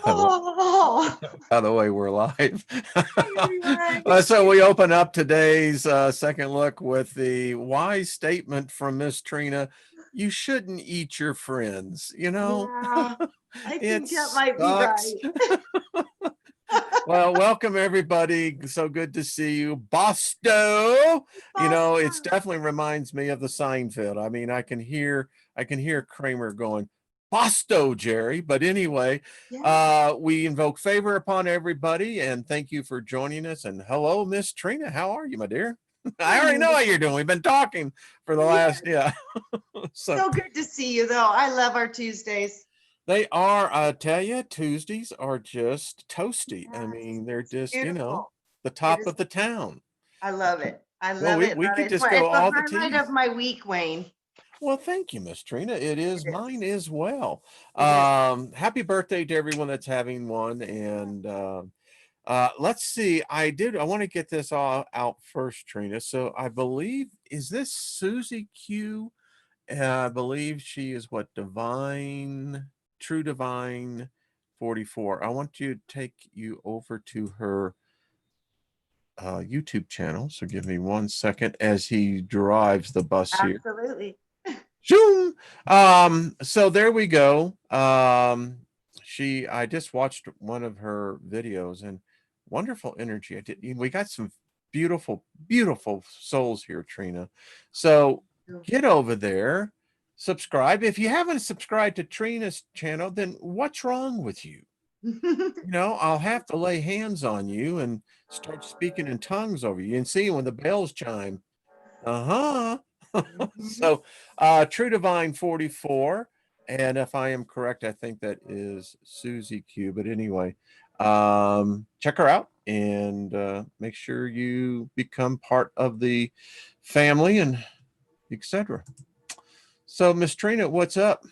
Oh, By the way, we're live. hi everyone. I can So see we open up today's second look with the wise statement from Miss Trina. You shouldn't eat your friends, you you. know? Yeah, I It think that might be sucks. right. Well, welcome everybody. So good to see you. Bosto. You know, it's Basta. definitely reminds me of the Seinfeld. I mean, I can hear Kramer going, Bosto, Jerry. But anyway, Yeah. we invoke favor upon everybody and thank you for joining us. And hello, Miss Trina. How are you, my dear? I already know Oh, how you're doing. We've been talking for the last, yes. yeah. So So good to see you, though. I love our Tuesdays. they are, I tell you, Tuesdays are just toasty. I Yes, mean, they're it's just, beautiful. the It top is. of the town. I love it. I Well, love we, it. we But could it's just my, go it's the all the highlight of teas. my week, Wayne. Well, thank you, Miss Trina. It is It is. mine as well. It is. Happy birthday to everyone that's having one. And let's see. I want to get this all out first, Trina. So I believe, is this Susie Q? I believe she is what, Divine, True Divine 44. I want to take you over to her YouTube channel. So give me 1 second as he drives the bus here. Absolutely. Zoom. So there we go. I just watched one of her videos and wonderful energy. We got some beautiful, beautiful souls here, Trina. So get over there, subscribe. If you haven't subscribed to Trina's channel, then what's wrong with you? I'll have to lay hands on you and start speaking in tongues over you and see when the bells chime. Uh-huh. Mhm. So True Divine 44. And if I am correct, I think that is Susie Q. But anyway, check her out and make sure you become part of the family and etc. So Miss Trina, what's up?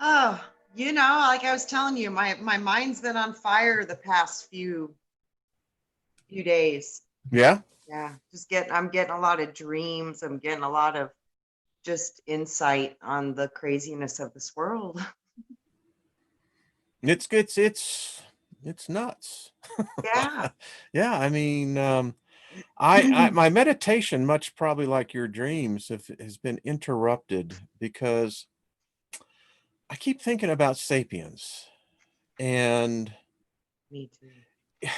Oh, like I was telling you, my mind's been on fire the past few days. Yeah. Yeah, I'm getting a lot of dreams. I'm getting a lot of just insight on the craziness of this world. It's nuts. Yeah. Yeah, I mean, I my meditation, much probably like your dreams, has been interrupted because I keep thinking about sapiens. And, Me too.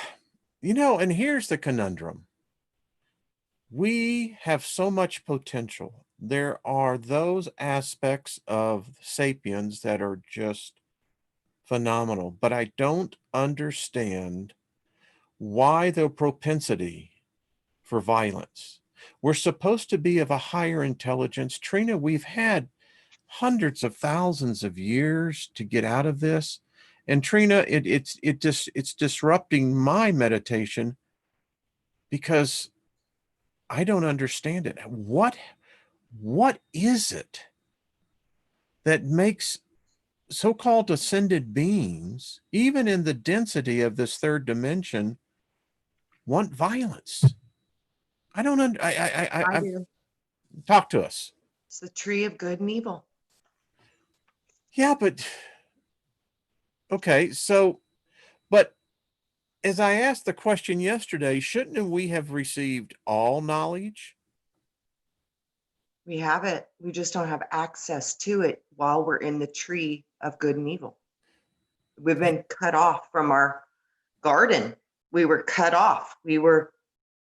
and here's the conundrum. We have so much potential. There are those aspects of sapiens that are just phenomenal, but I don't understand why the propensity for violence. We're supposed to be of a higher intelligence. Trina, we've had hundreds of thousands of years to get out of this. And Trina, it's disrupting my meditation because I don't understand it. What is it that makes so-called ascended beings, even in the density of this third dimension, want violence? I don't under, I I do. talk to us. It's the tree of good and evil. Yeah, but okay, so but as I asked the question yesterday, shouldn't we have received all knowledge? We have it. We just don't have access to it while we're in the tree of good and evil. We've been cut off from our garden. We were cut off. We were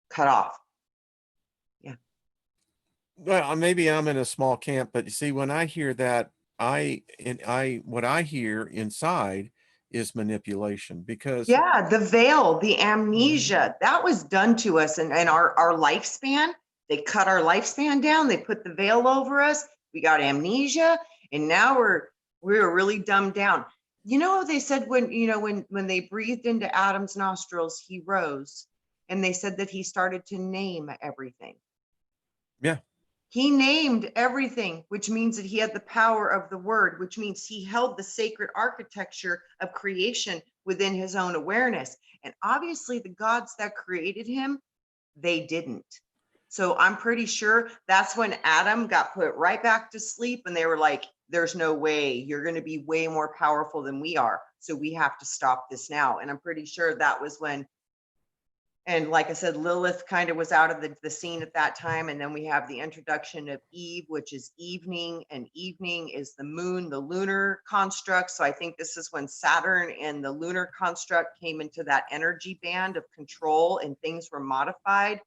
cut off. Yeah. Well, maybe I'm in a small camp, but you see, when I hear that, what I hear inside is manipulation because Yeah, the veil, the amnesia, that was done to us and our lifespan. They cut our lifespan down, they put the veil over us. We got amnesia, and now we're really dumbed down. They said when they breathed into Adam's nostrils, he rose, and they said that he started to name everything. yeah, He named everything, which means that he had the power of the word, which means he held the sacred architecture of creation within his own awareness. And obviously, the gods that created him, they didn't. So I'm pretty sure that's when Adam got put right back to sleep, and they were like, there's no way, you're going to be way more powerful than we are. So we have to stop this now. And I'm pretty sure that was when, and like I said, Lilith kind of was out of the scene at that time. And then we have the introduction of Eve, which is evening, and evening is the moon, the lunar construct. So I think this is when Saturn and the lunar construct came into that energy band of control, and things were modified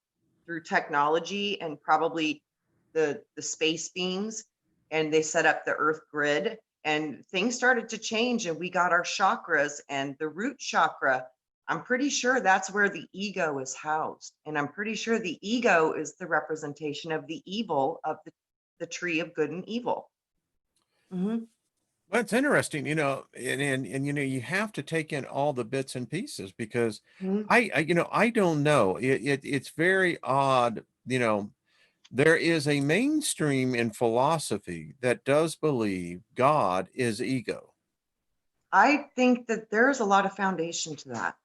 through technology and probably the space beings, and they set up the earth grid, and things started to change, and we got our chakras. And the root chakra, I'm pretty sure that's where the ego is housed, and I'm pretty sure the ego is the representation of the evil of the tree of good and evil. Well, it's interesting, and you have to take in all the bits and pieces, because I don't know. It's very odd. There is a mainstream in philosophy that does believe God is ego. I think that there's a lot of foundation to that.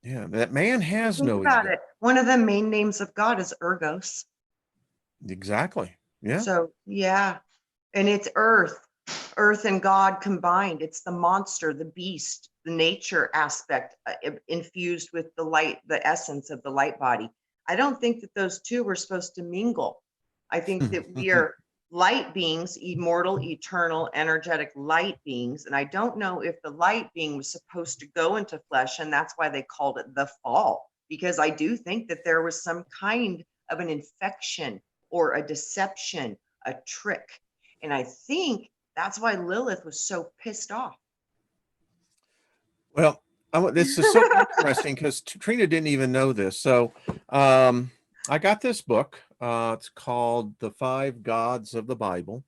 Yeah, that man has Think no about ego. it. One of the main names of God is Ergos. Exactly. Yeah. So yeah, and it's earth and God combined. It's the monster, the beast, the nature aspect infused with the light, the essence of the light body. I don't think that those two were supposed to mingle. I think that we are light beings, immortal, eternal, energetic light beings. And I don't know if the light being was supposed to go into flesh, and that's why they called it the fall, because I do think that there was some kind of an infection or a deception, a trick. And I think that's why Lilith was so pissed off. Well, this is so interesting, because Trina didn't even know this. So I got this book. It's called The Five Gods of the Bible.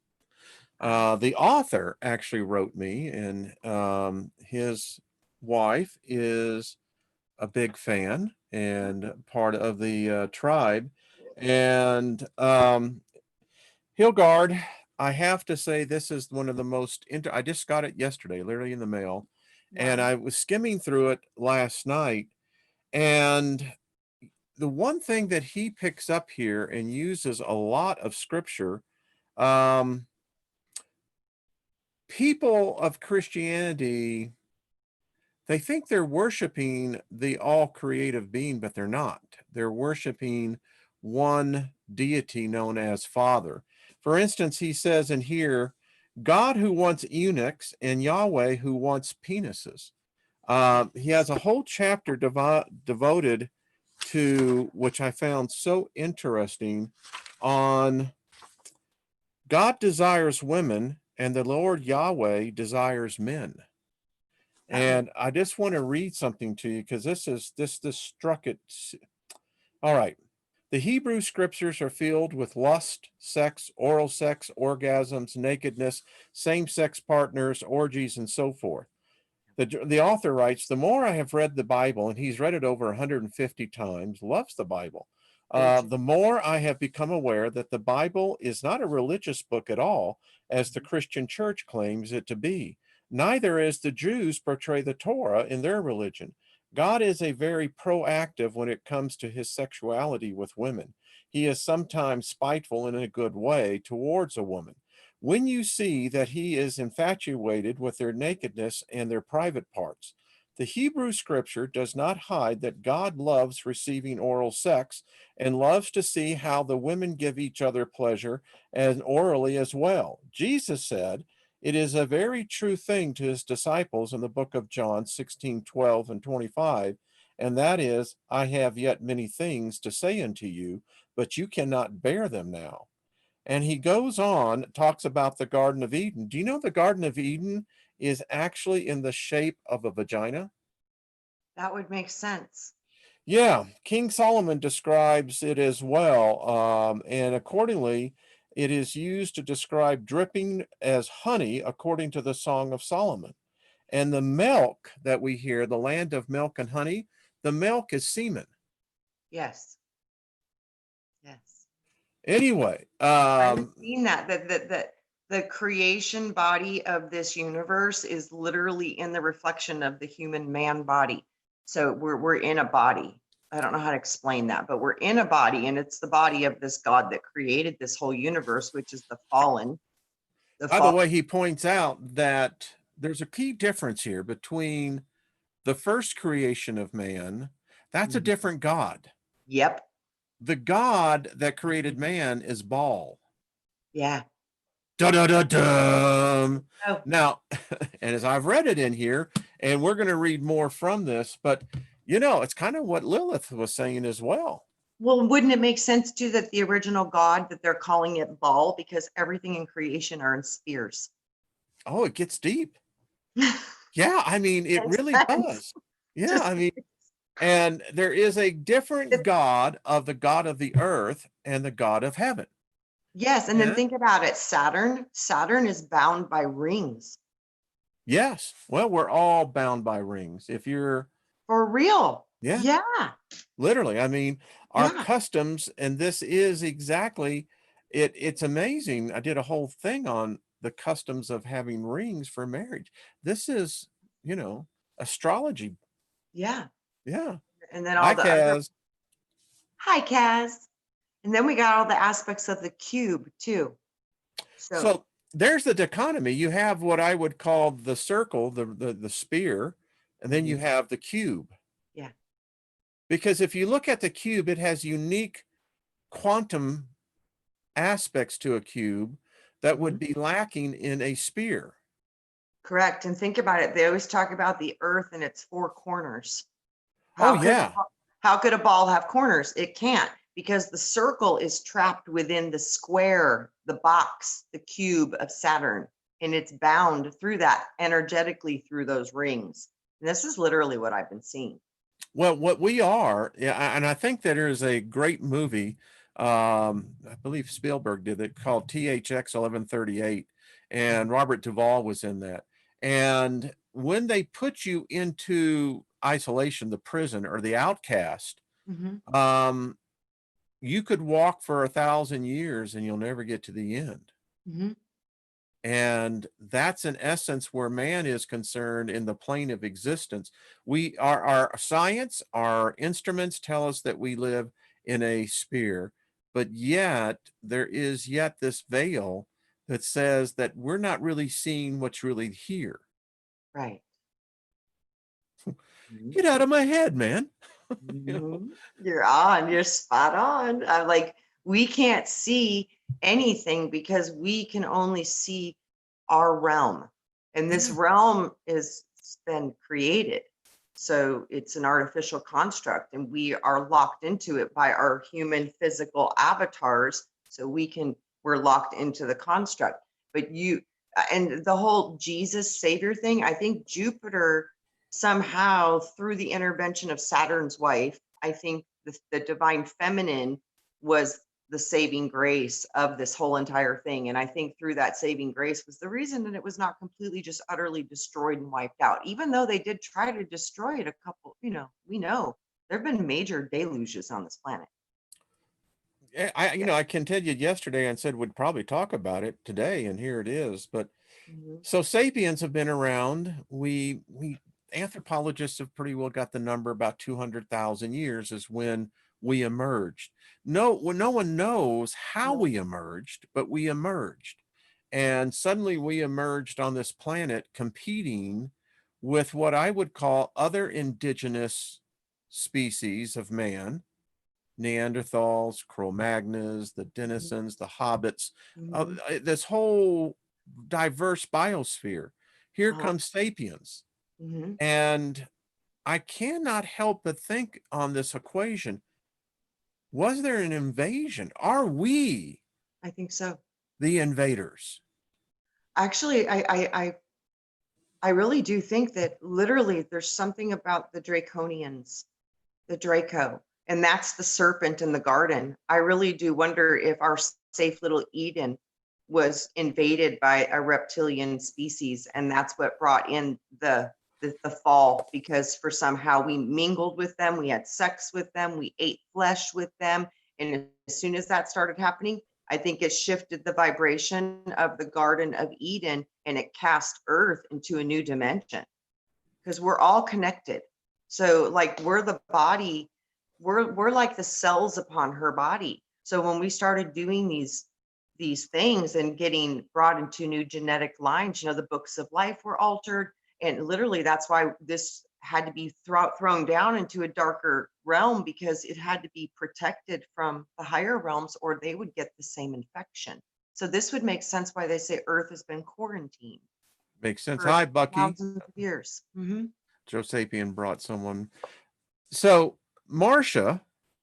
The author actually wrote me, and his wife is a big fan and part of the tribe. And Hilgard, I have to say, this is one of the most I just got it yesterday, literally in the mail. And Wow. I was skimming through it last night. And the one thing that he picks up here and uses a lot of scripture, people of Christianity, they think they're worshiping the all creative being, but they're not. They're worshiping one deity known as Father. For instance, he says in here, God who wants eunuchs and Yahweh who wants penises. He has a whole chapter devoted to, which I found so interesting, on God desires women and the Lord Yahweh desires men. And I just want to read something to you, because this struck it. All right. The Hebrew scriptures are filled with lust, sex, oral sex, orgasms, nakedness, same-sex partners, orgies, and so forth. The author writes, the more I have read the Bible, and he's read it over 150 times, loves the Bible, the more I have become aware that the Bible is not a religious book at all, as the Christian church claims it to be. Neither is the Jews portray the Torah in their religion. God is a very proactive when it comes to his sexuality with women. He is sometimes spiteful in a good way towards a woman. When you see that he is infatuated with their nakedness and their private parts, the Hebrew scripture does not hide that God loves receiving oral sex and loves to see how the women give each other pleasure, and orally as well. Jesus said, it is a very true thing to his disciples in the book of John 16:12 and 25, and that is, I have yet many things to say unto you, but you cannot bear them now. And he goes on, talks about the Garden of Eden. Do you know the Garden of Eden is actually in the shape of a vagina? That would make sense. Yeah, King Solomon describes it as well. And accordingly, it is used to describe dripping as honey, according to the Song of Solomon. And the milk that we hear, the land of milk and honey, the milk is semen. Yes. Yes. Anyway, I've seen that the creation body of this universe is literally in the reflection of the human man body. So we're in a body. I don't know how to explain that, but we're in a body, and it's the body of this God that created this whole universe, which is the fallen. The By the fall. way, he points out that there's a key difference here between the first creation of man. That's a Mhm. different God. Yep. The God that created man is Baal. Yeah. Da da da da. Oh, Now, and as I've read it in here, and we're going to read more from this, but it's kind of what Lilith was saying as well. well, wouldn't it make sense too that the original God that they're calling it ball because everything in creation are in spheres? Oh, it gets deep. Yeah, I mean, it Makes really sense. does. Yeah, Just I mean, and there is a different it, God of the God of the earth and the God of heaven. yes, and then Yeah. think about it. Saturn is bound by rings. Yes. Well, we're all bound by rings. If you're, For real. yeah, Yeah. literally. I mean, our Yeah. customs, and this is exactly it. It's amazing. I did a whole thing on the customs of having rings for marriage. This is, astrology. Yeah. Yeah. And then Hi, all the other, Kaz. hi, Kaz. And then we got all the aspects of the cube too. So, So there's the dichotomy. You have what I would call the circle, the sphere, and then you mhm, have the cube. yeah. Because if you look at the cube, it has unique quantum aspects to a cube that would Mhm. be lacking in a sphere. Correct. And think about it. They always talk about the earth and its four corners. Oh, How could yeah. how could a ball have corners? It can't because the circle is trapped within the square, the box, the cube of Saturn, and it's bound through that energetically through those rings. And this is literally what I've been seeing. Well, what we are, yeah, and I think that there is a great movie, I believe Spielberg did it, called THX 1138, and Robert Duvall was in that. And when they put you into isolation, the prison or the outcast, Mm-hmm. um, you could walk for 1,000 years and you'll never get to the end. Mm-hmm. And that's in essence where man is concerned in the plane of existence. We are our science, our instruments tell us that we live in a sphere, but yet there is yet this veil that says that we're not really seeing what's really here. Right. Mhm. Get out of my head, man. You know? Mhm. You're on. You're spot on. I'm like, we can't see anything because we can only see our realm. And this Yeah. realm is been created. So it's an artificial construct, and we are locked into it by our human physical avatars. So we're locked into the construct. But and the whole Jesus Savior thing, I think Jupiter somehow through the intervention of Saturn's wife, I think the divine feminine was the saving grace of this whole entire thing. And I think through that saving grace was the reason that it was not completely just utterly destroyed and wiped out, even though they did try to destroy it a couple, we know there have been major deluges on this planet. Yeah. I continued yesterday and said we'd probably talk about it today, and here it is. But Mhm. so sapiens have been around. We anthropologists have pretty well got the number about 200,000 years is when we emerged. No one knows how No. we emerged, but we emerged. And suddenly we emerged on this planet competing with what I would call other indigenous species of man, Neanderthals, Cro-Magnas, the Mhm. denizens, the hobbits, Mhm. this whole diverse biosphere. Here Uh-huh. comes sapiens. Mhm. And I cannot help but think on this equation, was there an invasion? Are we I think so. the invaders? Actually, I really do think that literally there's something about the draconians, the Draco, and that's the serpent in the garden. I really do wonder if our safe little Eden was invaded by a reptilian species, and that's what brought in the fall, because for somehow we mingled with them, we had sex with them, we ate flesh with them, and as soon as that started happening, I think it shifted the vibration of the Garden of Eden and it cast Earth into a new dimension because we're all connected. So like we're the body, we're like the cells upon her body. So when we started doing these these things and getting brought into new genetic lines. You know, the books of life were altered, and literally that's why this had to be thrown down into a darker realm, because it had to be protected from the higher realms or they would get the same infection. So this would make sense why they say Earth has been quarantined Makes sense. for Hi, Bucky. thousands of years. Mm-hmm. Joe Sapien brought someone. So Marcia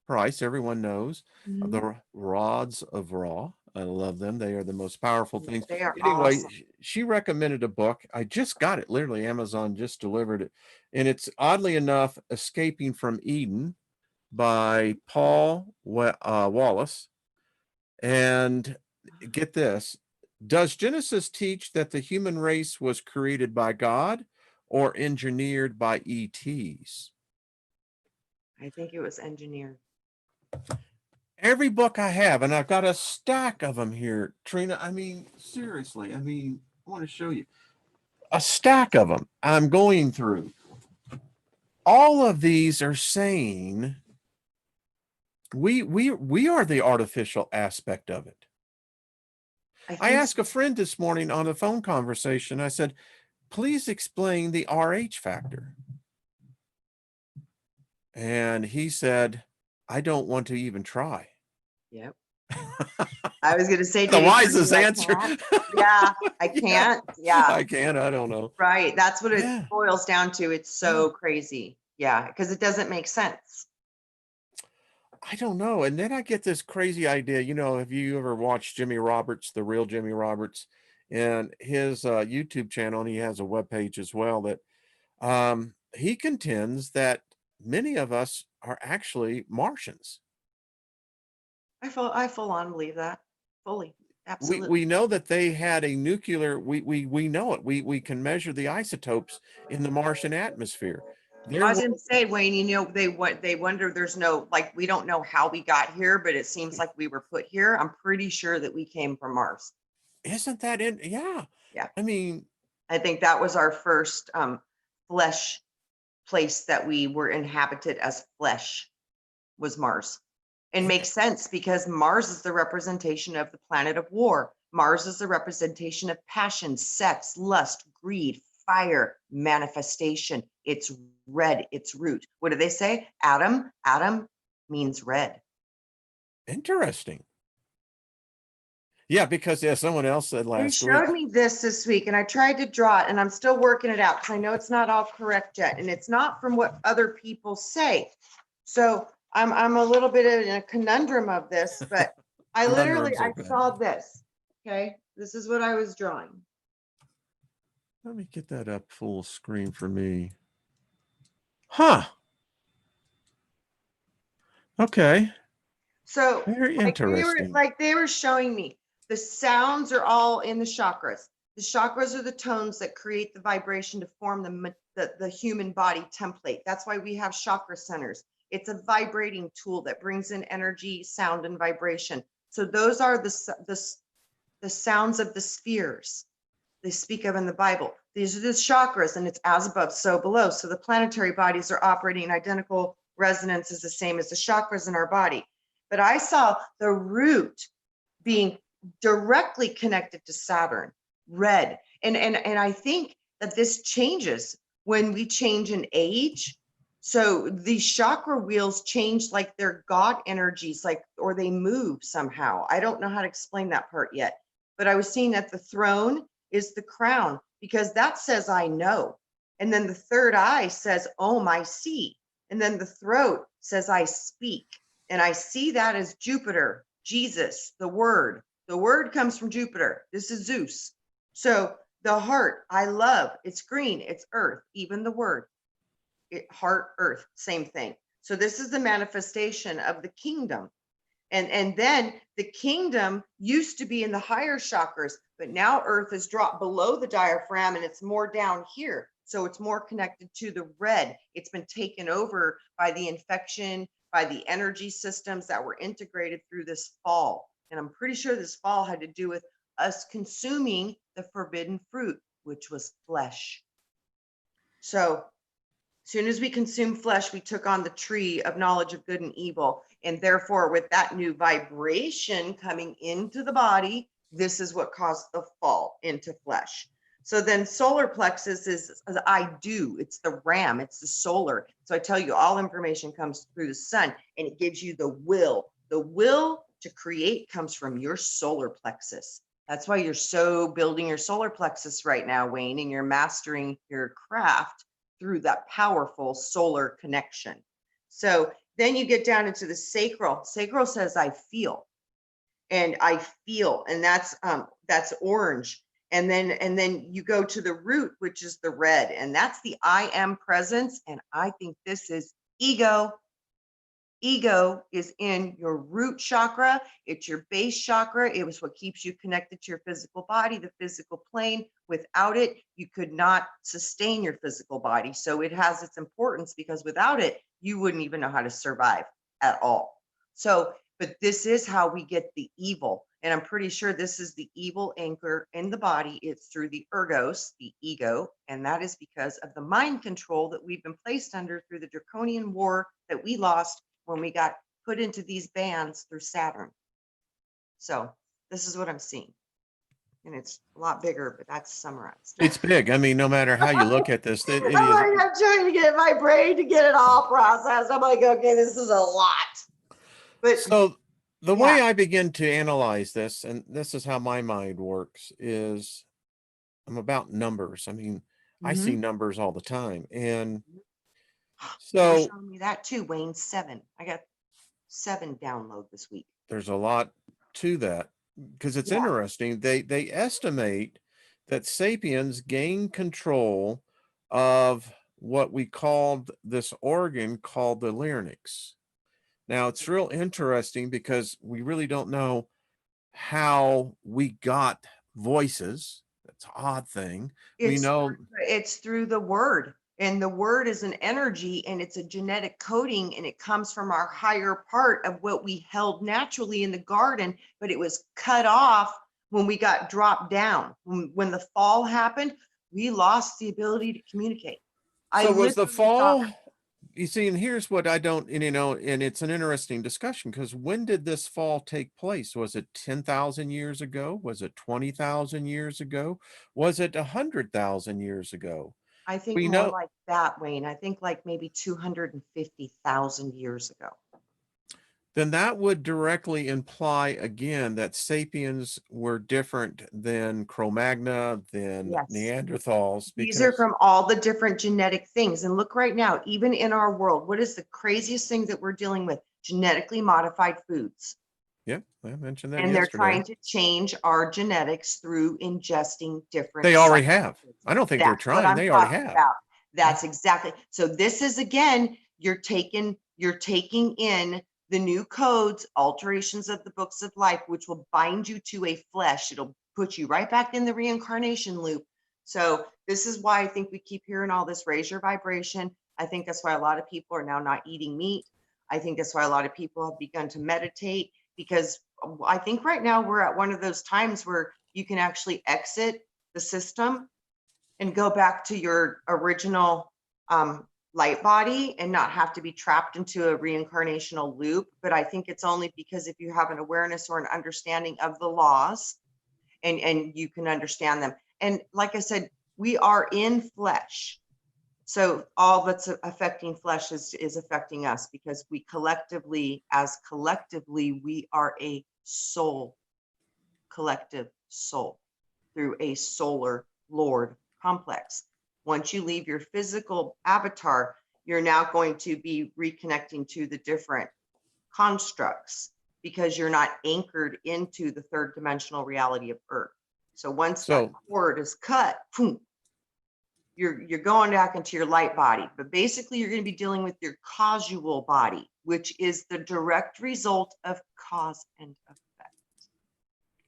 Price, everyone knows Mm-hmm. the rods of Ra. I love them. They are the most powerful things. They are Anyway, awesome. she recommended a book. I just got it. Literally, Amazon just delivered it. And it's oddly enough, Escaping from Eden by Paul Wallace. And get this, does Genesis teach that the human race was created by God or engineered by ETs? I think it was engineered. Every book I have, and I've got a stack of them here, Trina. I mean, seriously, I want to show you a stack of them I'm going through. All of these are saying we are the artificial aspect of it. I asked a friend this morning on a phone conversation, I said, please explain the RH factor. And he said, I don't want to even try. Yep. I was going to say the wisest answer. Yeah, I can't. Yeah. I can't. I don't know. Right. That's what it Yeah. boils down to. It's so crazy. Yeah. Because it doesn't make sense. I don't know. And then I get this crazy idea. You know, have you ever watched Jimmy Roberts, the real Jimmy Roberts, and his YouTube channel? And he has a webpage as well that he contends that many of us are actually Martians. I full on believe that fully. Absolutely. We know that they had a nuclear, we know it. We can measure the isotopes in the Martian atmosphere. I was going to say, Wayne, you know, they wonder, there's no, like, we don't know how we got here, but it seems like we were put here. I'm pretty sure that we came from Mars. Isn't that in? Yeah. Yeah. I mean, I think that was our first flesh place that we were inhabited as flesh, was Mars. And makes sense because Mars is the representation of the planet of war. Mars is the representation of passion, sex, lust, greed, fire, manifestation. It's red, it's root. What do they say? Adam means red. interesting. Yeah, because someone else said last They week. showed me this week and I tried to draw it and I'm still working it out because I know it's not all correct yet and it's not from what other people say. So I'm a little bit in a conundrum of this, but I literally, I saw this. Okay. This is what I was drawing. Let me get that up full screen for me. Huh. Okay. So very interesting. like they were showing me the sounds are all in the chakras. The chakras are the tones that create the vibration to form the human body template. That's why we have chakra centers. It's a vibrating tool that brings in energy, sound, and vibration. So those are the sounds of the spheres they speak of in the Bible. These are the chakras, and it's as above, so below. So the planetary bodies are operating in identical resonance, is the same as the chakras in our body. But I saw the root being directly connected to Saturn, red. And I think that this changes when we change in age. So these chakra wheels change like they're God energies, like, or they move somehow. I don't know how to explain that part yet, but I was seeing that the throne is the crown because that says, I know. And then the third eye says, oh, I see. And then the throat says, I speak. And I see that as Jupiter, Jesus, the word. The word comes from Jupiter. This is Zeus. So the heart, I love, it's green, it's earth, even the word. Heart, earth, same thing. So this is the manifestation of the kingdom. And then the kingdom used to be in the higher chakras, but now earth is dropped below the diaphragm and it's more down here. So it's more connected to the red. It's been taken over by the infection, by the energy systems that were integrated through this fall. And I'm pretty sure this fall had to do with us consuming the forbidden fruit, which was flesh. So soon as we consume flesh, we took on the tree of knowledge of good and evil. And therefore, with that new vibration coming into the body, this is what caused the fall into flesh. So then solar plexus is I do, it's the RAM, it's the solar. So I tell you, all information comes through the sun, and it gives you the will. The will to create comes from your solar plexus. That's why you're so building your solar plexus right now, Wayne, and you're mastering your craft through that powerful solar connection. So then you get down into the sacral. Sacral says, I feel, and that's orange. And then you go to the root, which is the red, and that's the I am presence. And I think this is ego. Ego is in your root chakra. It's your base chakra. It was what keeps you connected to your physical body, the physical plane. Without it, you could not sustain your physical body. So it has its importance, because without it, you wouldn't even know how to survive at all. So, but this is how we get the evil. And I'm pretty sure this is the evil anchor in the body. It's through the ergos, the ego. And that is because of the mind control that we've been placed under through the draconian war that we lost when we got put into these bands through Saturn. So this is what I'm seeing. And it's a lot bigger, but that's summarized. It's big. I mean, no matter how you look at this, it is. I'm trying to get my brain to get it all processed. I'm like, okay, this is a lot. But so the way I begin to analyze this, and this is how my mind works, is I'm about numbers. I mean, I see numbers all the time. And you were so showing me that too, Wayne. 7. I got 7 download this week. there's a lot to that, because it's interesting. They estimate that sapiens gained control of what we called this organ called the larynx. Now, it's real interesting because we really don't know how we got voices. That's an odd thing. We know It's through the word, and the word is an energy, and it's a genetic coding, and it comes from our higher part of what we held naturally in the garden, but it was cut off when we got dropped down. When the fall happened, we lost the ability to communicate. so was the fall. You see, and here's what I don't, and, and it's an interesting discussion, because when did this fall take place? Was it 10,000 years ago? Was it 20,000 years ago? Was it 100,000 years ago? I think We more know. like that, Wayne. I think like maybe 250,000 years ago. Then that would directly imply again that sapiens were different than Cro-Magnon, than Neanderthals. These are Because from all the different genetic things. And look right now, even in our world, what is the craziest thing that we're dealing with? Genetically modified foods. yeah, I mentioned that And they're yesterday. trying to change our genetics through ingesting different. They already have. I don't think they're That's what trying. I'm They already talking have. about. That's exactly. So this is, again, you're taking in the new codes, alterations of the books of life, which will bind you to a flesh. It'll put you right back in the reincarnation loop. So this is why I think we keep hearing all this, raise your vibration. I think that's why a lot of people are now not eating meat. I think that's why a lot of people have begun to meditate, because I think right now we're at one of those times where you can actually exit the system and go back to your original light body and not have to be trapped into a reincarnational loop. But I think it's only because if you have an awareness or an understanding of the laws, and you can understand them. And like I said, we are in flesh. So all that's affecting flesh is affecting us, because we collectively, we are a soul, collective soul, through a solar Lord complex. Once you leave your physical avatar, you're now going to be reconnecting to the different constructs, because you're not anchored into the third dimensional reality of Earth. So once that cord is cut, boom, you're going back into your light body. But basically, you're going to be dealing with your causal body, which is the direct result of cause and effect.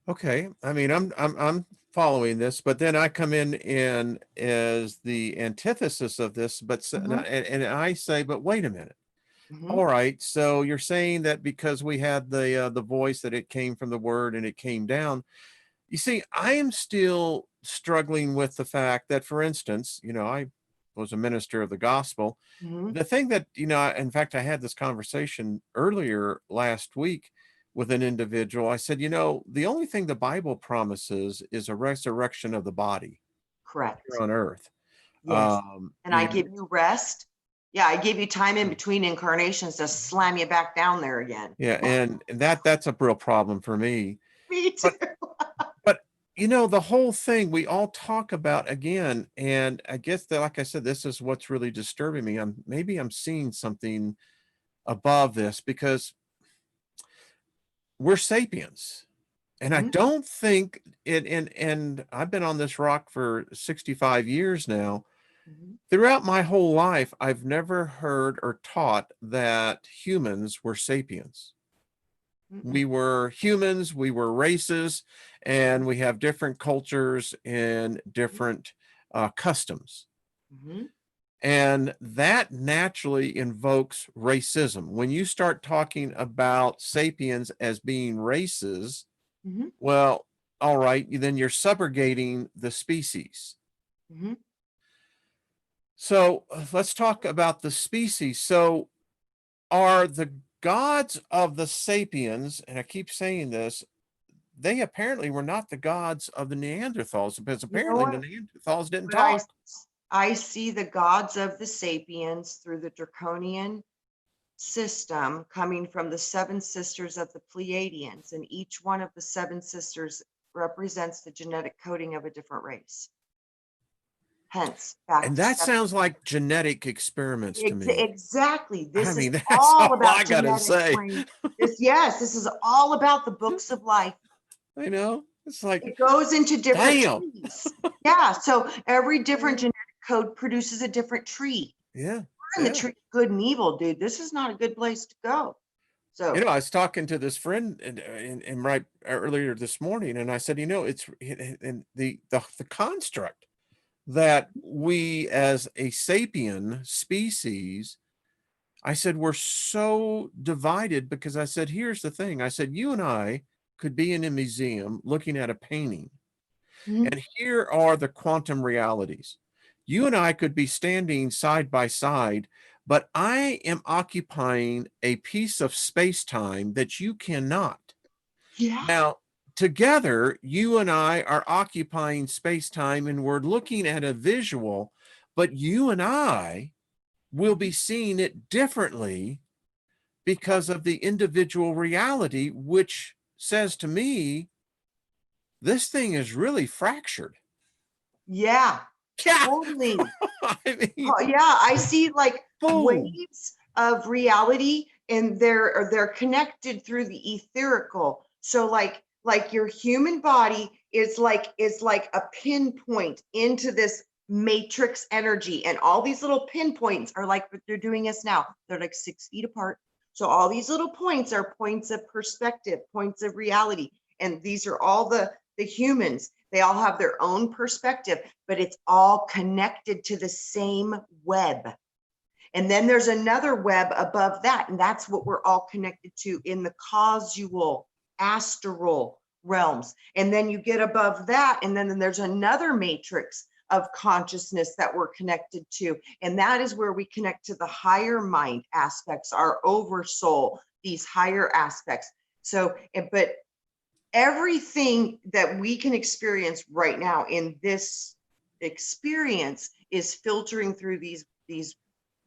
Okay, I mean, I'm following this, but then I come in as the antithesis of this, but and I say, but wait a minute. All right, so you're saying that because we had the voice, that it came from the word and it came down. You see, I am still struggling with the fact that, for instance, was a minister of the gospel. Mhm. The thing that, in fact, I had this conversation earlier last week with an individual. I said, the only thing the Bible promises is a resurrection of the body here Correct. on earth. Yes. And I You give you rest. Yeah, I give you time in between incarnations to slam you back down there again. Yeah, and that's a real problem for me. Me too. But but the whole thing we all talk about again, and I guess that, like I said, this is what's really disturbing me. I'm seeing something above this, because we're sapiens. And I Mhm. don't think it, and I've been on this rock for 65 years now. Mhm. Throughout my whole life, I've never heard or taught that humans were sapiens. We Mm-mm. were humans, we were races, and we have different cultures and different customs. Mhm. And that naturally invokes racism. When you start talking about sapiens as being races, Mhm. well, all right, then you're subrogating the species. Mhm. So let's talk about the species. So are the gods of the sapiens, and I keep saying this, they apparently were not the gods of the Neanderthals, because You know apparently the what? Neanderthals didn't But I talk. I see the gods of the sapiens through the draconian system coming from the seven sisters of the Pleiadians, and each one of the seven sisters represents the genetic coding of a different race. Hence, back And to that seven. sounds like genetic experiments to me. Exactly. I This is mean, that's all all I about gotta genetics, say. Wayne. Yes, this is all about the books of life. It's like, It goes into different damn. trees. Yeah, so every different genetic code produces a different tree. Yeah, We're in the yeah. tree of good and evil, dude. This is not a good place to go. So, I was talking to this friend and right earlier this morning, and I said, it's and the construct that we as a sapien species, I said, we're so divided, because I said, here's the thing. I said, you and I could be in a museum looking at a painting, mhm, and here are the quantum realities. You and I could be standing side by side, but I am occupying a piece of space time that you cannot. yeah, Now, together, you and I are occupying space time, and we're looking at a visual, but you and I will be seeing it differently because of the individual reality, which says to me, this thing is really fractured. yeah, Yeah. totally. I mean, Oh, yeah, I see like boom. waves of reality, and they're connected through the etherical. So like your human body is like a pinpoint into this matrix energy, and all these little pinpoints are like what they're doing us now. They're like 6 feet apart. So all these little points are points of perspective, points of reality, and these are all the humans. They all have their own perspective, but it's all connected to the same web. And then there's another web above that, and that's what we're all connected to in the causal, astral realms. And then you get above that, and then there's another matrix of consciousness that we're connected to. And that is where we connect to the higher mind aspects, our oversoul, these higher aspects. So, but everything that we can experience right now in this experience is filtering through these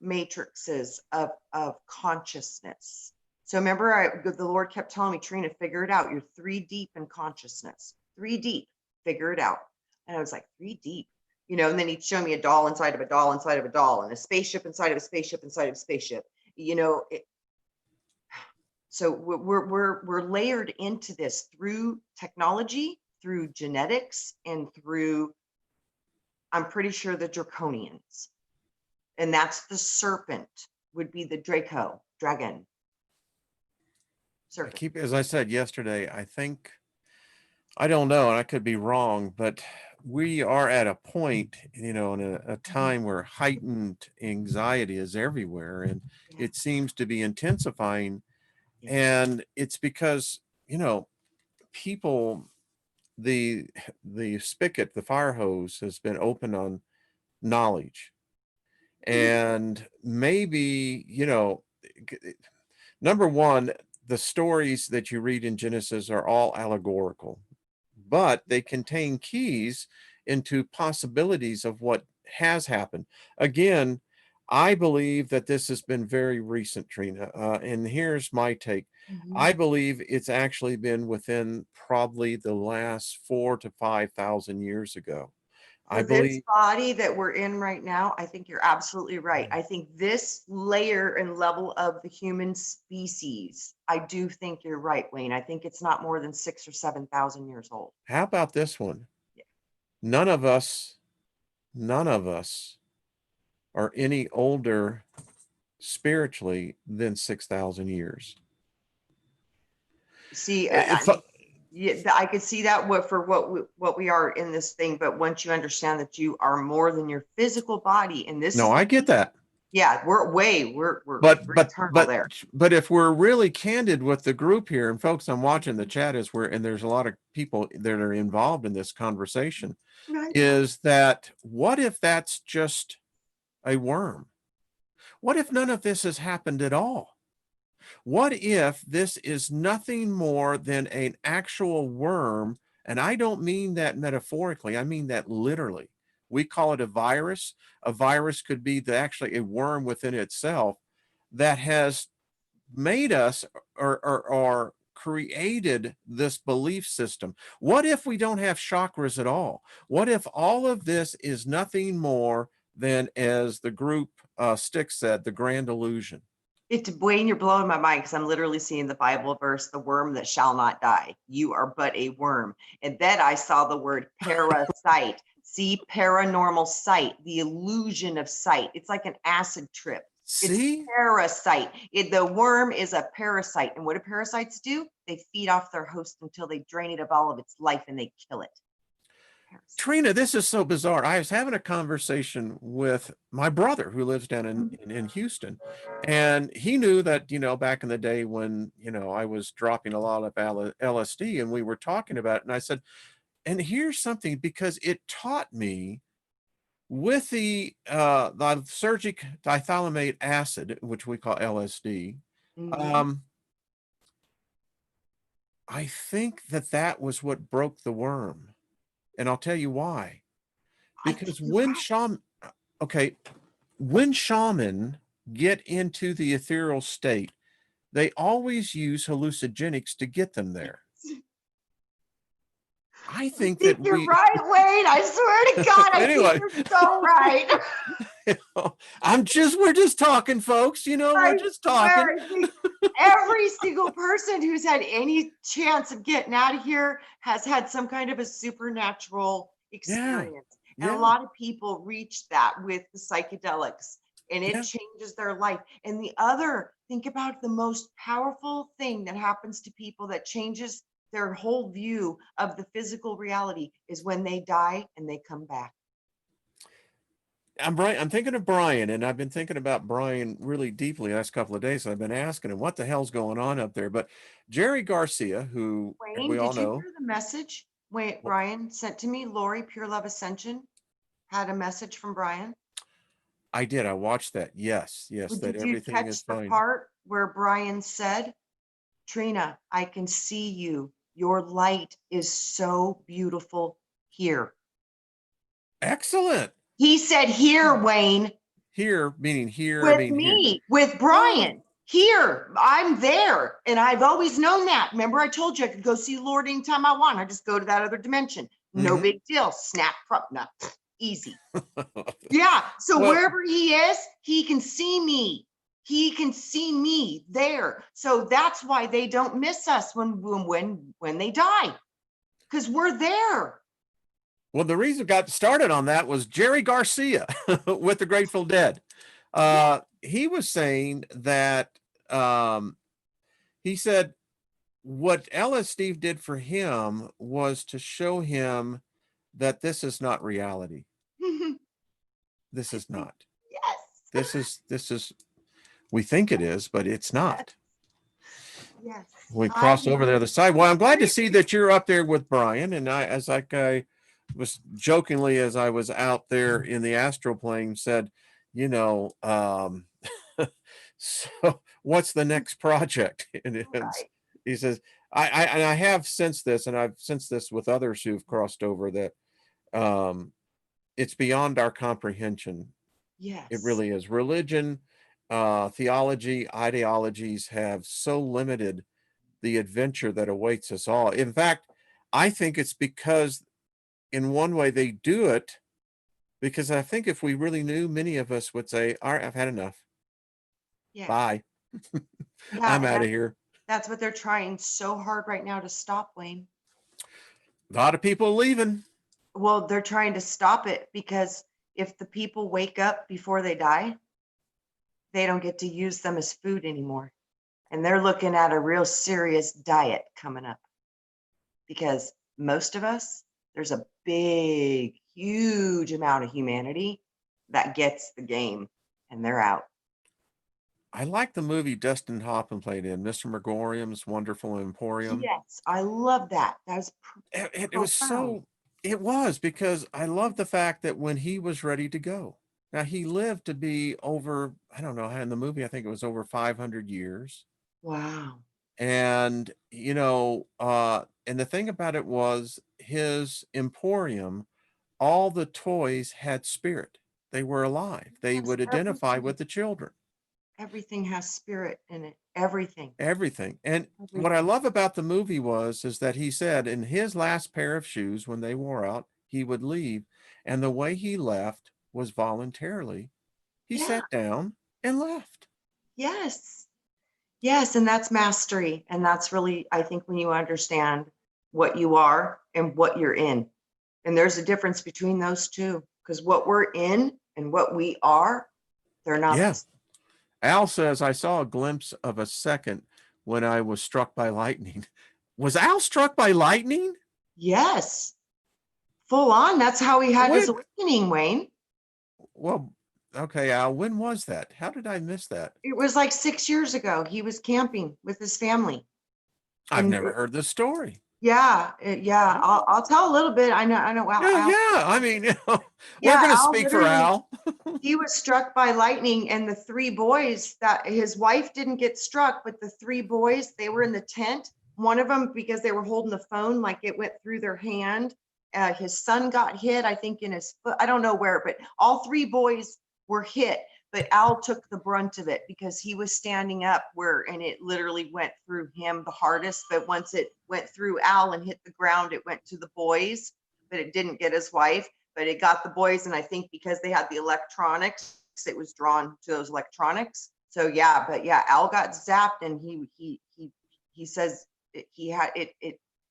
matrices of consciousness. So remember, the Lord kept telling me, Trina, figure it out. You're 3 deep in consciousness. 3 deep, figure it out. And I was like, 3 deep, and then he'd show me a doll inside of a doll inside of a doll, and a spaceship inside of a spaceship inside of a spaceship. So we're layered into this through technology, through genetics, and through, I'm pretty sure, the draconians. And that's the serpent, would be the dragon serpent. As I said yesterday, I don't know, and I could be wrong, but we are at a point, in a Mhm. time where heightened anxiety is everywhere, and Yeah, it seems to be intensifying. yeah. And it's because, people, the spigot, the fire hose has been opened on knowledge. And maybe, number one, the stories that you read in Genesis are all allegorical, but they contain keys into possibilities of what has happened. Again, I believe that this has been very recent, Trina. And here's my take. I believe it's actually been within probably the last 4 to 5,000 years ago. I For this believe. body that we're in right now, I think you're absolutely right. I think this layer and level of the human species, I do think you're right, Wayne. I think it's not more than 6 or 7,000 years old. How about this one? Yeah. None of us are any older spiritually than 6,000 years. See, If, yeah, I could see that what we are in this thing, but once you understand that you are more than your physical body, and this no, is, I get that. yeah, we're eternal there. But if we're really candid with the group here, and folks, I'm watching the chat and there's a lot of people that are involved in this conversation, Right. is that what if that's just a worm? What if none of this has happened at all? What if this is nothing more than an actual worm? And I don't mean that metaphorically, I mean that literally. We call it a virus. A virus could be actually a worm within itself that has made us or created this belief system. What if we don't have chakras at all? What if all of this is nothing more than, as the group Stick said, the grand illusion? Wayne, you're blowing my mind because I'm literally seeing the Bible verse, the worm that shall not die. You are but a worm. And then I saw the word parasite. See, paranormal sight, the illusion of sight. It's like an acid trip. See? It's parasite. The worm is a parasite. And what do parasites do? They feed off their host until they drain it of all of its life and they kill it. Parasite. Trina, this is so bizarre. I was having a conversation with my brother who lives down in Houston. And he knew that, back in the day when, I was dropping a lot of LSD and we were talking about it. And I said, and here's something, because it taught me with the lysergic dithylamate acid, which we call LSD. I think that was what broke the worm. And I'll tell you why. Because when shaman get into the ethereal state, they always use hallucinogenics to get them there. I think that you're right, Wayne. I swear to God, anyway, I think you're so right. We're just talking, folks. We're just talking. Every single person who's had any chance of getting out of here has had some kind of a supernatural experience. And a lot of people reach that with the psychedelics, and it changes their life. And think about the most powerful thing that happens to people that changes their whole view of the physical reality is when they die and they come back. I'm thinking of Brian, and I've been thinking about Brian really deeply the last couple of days. I've been asking him what the hell's going on up there. But Jerry Garcia, who Wayne, we all know. Did you hear the message Brian sent to me? Lori, Pure Love Ascension, had a message from Brian. I did. I watched that. Yes. That everything is fine. The part where Brian said, Trina, I can see you. Your light is so beautiful here. Excellent. He said here, Wayne. Here, meaning here. With me, with Brian. Here, I'm there. And I've always known that. Remember, I told you I could go see Lord anytime I want. I just go to that other dimension. No big deal. Snap, easy. Yeah. So wherever he is, he can see me. He can see me there. So that's why they don't miss us when they die, because we're there. Well, the reason got started on that was Jerry Garcia with the Grateful Dead. He was saying that he said what LSD did for him was to show him that this is not reality. This is not. Yes. This is. We think it is, but it's not. Yes. We cross over the other side. Well, I'm glad to see that you're up there with Brian. And I was jokingly, as I was out there in the astral plane, said, you know, so what's the next project? Right. He says, and I have sensed this, and I've sensed this with others who've crossed over, that um, it's beyond our comprehension. It Yes. really is. Religion, theology, ideologies have so limited the adventure that awaits us all. In fact, I think it's because, in one way, they do it because I think if we really knew, many of us would say, all right, I've had enough. Yeah. Bye. Yeah. I'm And out of here. that's what they're trying so hard right now to stop, Wayne. A lot of people leaving. Well, they're trying to stop it because if the people wake up before they die, they don't get to use them as food anymore. And they're looking at a real serious diet coming up because most of us, there's a big, huge amount of humanity that gets the game and they're out. I like the movie Dustin Hoffman played in, Mr. Megorium's Wonderful Emporium. Yes, I love that. That was It was profound. so, it was, because I love the fact that when he was ready to go, now he lived to be over, I don't know, in the movie, I think it was over 500 years. Wow. And, and the thing about it was his emporium, all the toys had spirit. They were alive. They Yes, would identify with the children. everything has spirit in it. Everything. Everything. And what I Everything. love about the movie is that he said in his last pair of shoes, when they wore out, he would leave. And the way he left was voluntarily. He Yeah. sat down and left. Yes. Yes. And that's mastery. And that's really, I think, when you understand what you are and what you're in. And there's a difference between those two because what we're in and what we are, they're not Yeah. the same. Al says, I saw a glimpse of a second when I was struck by lightning. Was Al struck by lightning? Yes. Full on. That's how he had his When? awakening, Wayne. Well, okay, Al, when was that? How did I miss that? It was like 6 years ago. He was camping with his family. I've And never heard this story. yeah. I'll tell a little bit. I know. Yeah, Al, yeah. I mean, we're yeah, going to Al speak for literally, Al. he was struck by lightning, and the three boys that his wife didn't get struck, but the three boys, they were in the tent. One of them, because they were holding the phone, like it went through their hand. His son got hit, I think, in his foot. I don't know where, but all three boys were hit. But Al took the brunt of it because he was standing up and it literally went through him the hardest. But once it went through Al and hit the ground, it went to the boys, but it didn't get his wife. But it got the boys, and I think because they had the electronics, it was drawn to those electronics. So yeah, but yeah, Al got zapped, and he says he had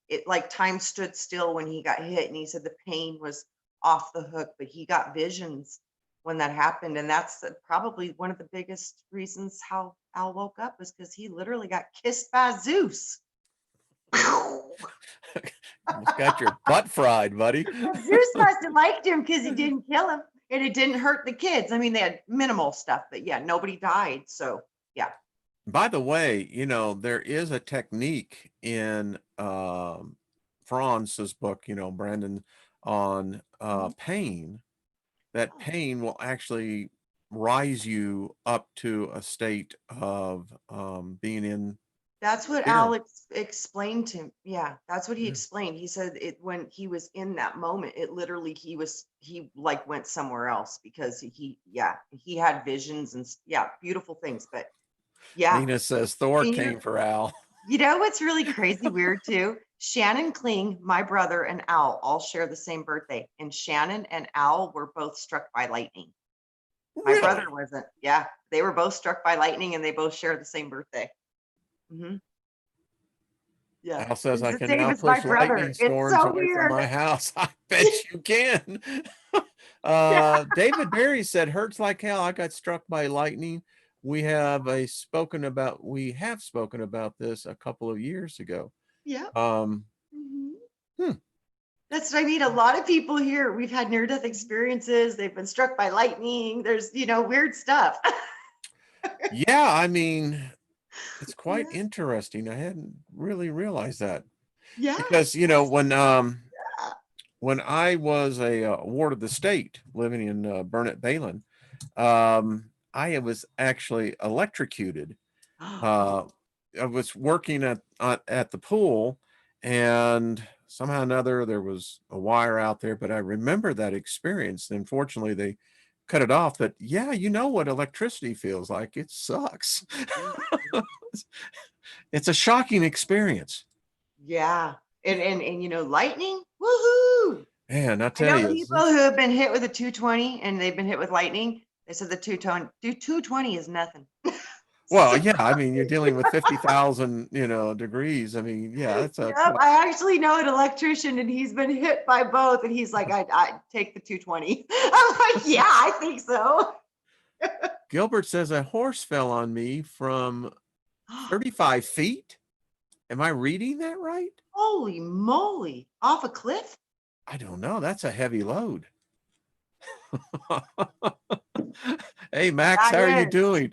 it like time stood still when he got hit, and he said the pain was off the hook, but he got visions when that happened, and that's probably one of the biggest reasons how Al woke up was because he literally got kissed by Zeus. Got your butt fried, buddy. Zeus must have liked him because he didn't kill him and it didn't hurt the kids. I mean, they had minimal stuff, but yeah, nobody died. So yeah. By the way, there is a technique in Franz's book, Brandon, on pain. That pain will actually rise you up to a state of being in That's what spirit. Alex explained to him. Yeah, that's what he Yeah. explained. He said it when he was in that moment, it literally he like went somewhere else because he had visions and yeah, beautiful things. But yeah, Lena says Thor and came for Al. you know what's really crazy weird too? Shannon Kling, my brother, and Al all share the same birthday, and Shannon and Al were both struck by lightning. My brother Really? wasn't. Yeah, they were both struck by lightning, and they both share the same birthday. Hmm. Yeah, Al says, it's I the can same now as my push brother. lightning It's storms so away from weird. my house. I bet you can. Yeah. David Barry said, hurts like hell. I got struck by lightning. We have spoken about this a couple of years ago. Yeah. Um, hmm. That's what I mean. A lot of people here, we've had near-death experiences. They've been struck by lightning. There's, weird stuff. Yeah, I mean, it's quite Yeah. interesting. I hadn't really realized that Yeah. because, when I was a ward of the state living in Burnett Balin, I was actually electrocuted. Oh, I was working at the pool, and somehow or another there was a wire out there, but I remember that experience. Unfortunately, they cut it off. But yeah, you know what electricity feels like. It sucks. mhm. It's a shocking experience. Yeah. And lightning, woohoo. Man, I I tell know you, people who have been hit with a 220 and they've been hit with lightning. They said the 220 is nothing. well, So, yeah, I mean, you're dealing with 50,000, degrees. I mean, yeah, it's a yep, I actually know an electrician and he's been hit by both. And he's like, I take the 220. I'm like, yeah, I think so. Gilbert says a horse fell on me from 35 feet. Am I reading that right? Holy moly. Off a cliff? I don't know. That's a heavy load. Hey, Max, how are you That is. doing?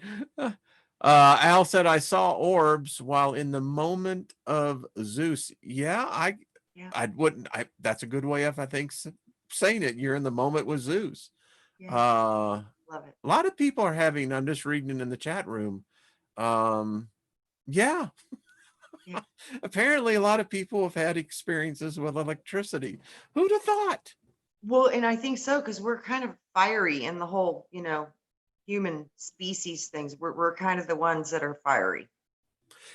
Al said, I saw orbs while in the moment of Zeus. Yeah, Yeah. I wouldn't, that's a good way of, I think, saying it. You're in the moment with Zeus. Yeah. Uh, Love it. a lot of people are having, I'm just reading in the chat room. Yeah, Yeah. apparently a lot of people have had experiences with electricity. Who'd have thought? Well, and I think so because we're kind of fiery in the whole, human species things. We're kind of the ones that are fiery.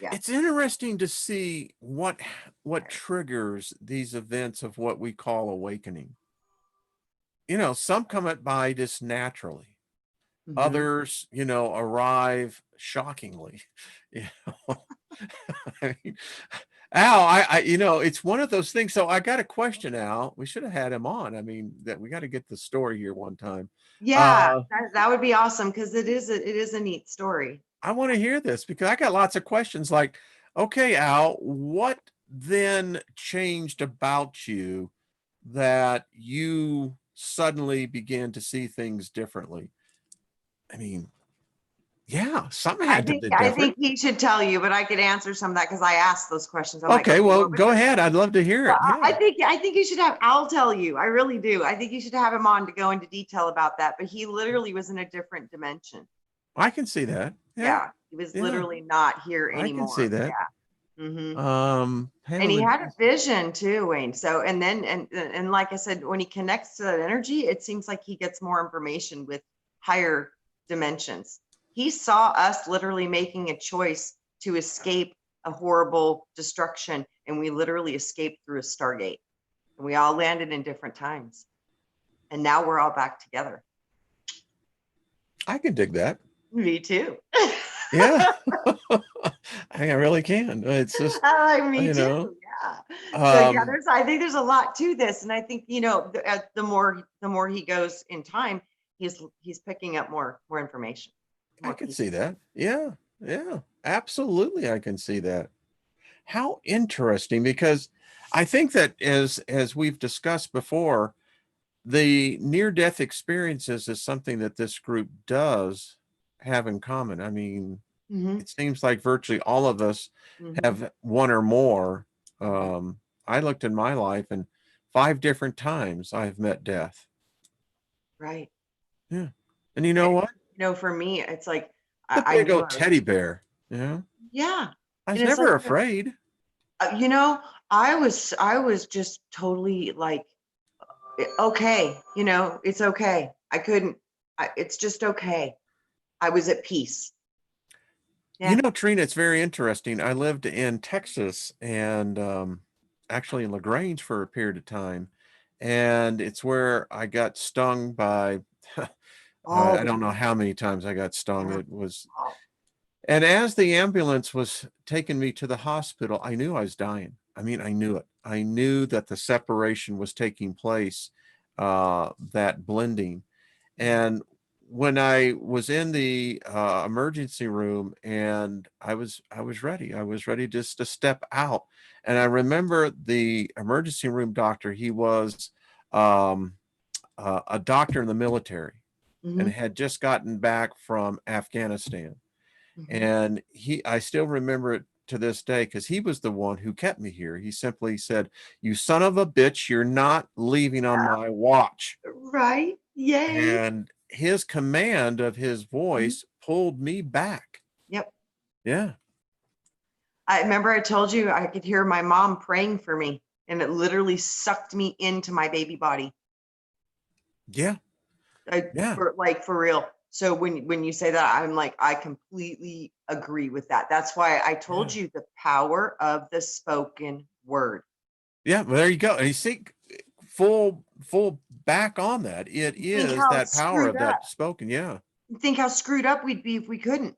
Yeah. It's interesting to see what triggers these events of what we call awakening. Some come at by just naturally. Hmm. Others, arrive shockingly. You know, I mean, Al, it's one of those things. So I got a question, Al. We should have had him on. I mean, that we got to get the story here one time. Yeah, Uh, that would be awesome because it is a neat story. I want to hear this because I got lots of questions like, okay, Al, what then changed about you that you suddenly began to see things differently? I mean, yeah, something I had to think be I different. think he should tell you, but I could answer some of that because I asked those questions. I'm like, Okay, okay, well, what was go it? ahead. I'd love to hear it. I Yeah, think you should have Al tell you. I really do. I think you should have him on to go into detail about that. But he literally was in a different dimension. I can see that. Yeah, Yeah, he was yeah, literally not here I can see anymore. that. Yeah. Hmm. And he Handling. had a vision too, Wayne. So, and then, and like I said, when he connects to that energy, it seems like he gets more information with higher dimensions. He saw us literally making a choice to escape a horrible destruction, and we literally escaped through a stargate. And we all landed in different times. And now we're all back together. I can dig that. Me too. Yeah, I really can. It's just, Me you know, too. Yeah. So yeah, um, I think there's a lot to this, and I think the more he goes in time, he's picking up more information, I more can pieces. see that. Yeah, yeah, absolutely. I can see that. How interesting, because I think that as we've discussed before, the near death experiences is something that this group does have in common. I mean, Hmm. it seems like virtually all of us Hmm. have one or more. Hmm. I looked in my life and 5 different times I've met death. Right. Yeah. And you know And what? for me, it's like The I big knew old I was. teddy bear. Yeah. Yeah, I was and it's like never afraid. uh, you know, I was just totally like, okay, it's okay. I couldn't. It's just okay. I was at peace. Yeah. Trina, it's very interesting. I lived in Texas and actually in LaGrange for a period of time. And it's where I got stung by, All I the don't know time. how many times I got stung. Yeah. It was, Oh, and as the ambulance was taking me to the hospital, I knew I was dying. I mean, I knew it. I knew that the separation was taking place, that blending. mhm. And when I was in the emergency room and I was ready. I was ready just to step out. And I remember the emergency room doctor, he was um, a doctor in the military and Mhm. had just gotten back from Afghanistan. Mhm. And I still remember it to this day because he was the one who kept me here. He simply said, "You son of a bitch, you're not leaving on Yeah. my watch." Right. Yay. And his command of his voice pulled me back. Yep. Yeah. I remember I told you I could hear my mom praying for me, and it literally sucked me into my baby body. Yeah. Yeah. For real. So when you say that, I'm like, I completely agree with that. That's why I told Yeah. you the power of the spoken word. Yeah. Well, there you go. And you see, full back on that. It Think is how that power screwed of up. that spoken. Yeah. Think how screwed up we'd be if we couldn't.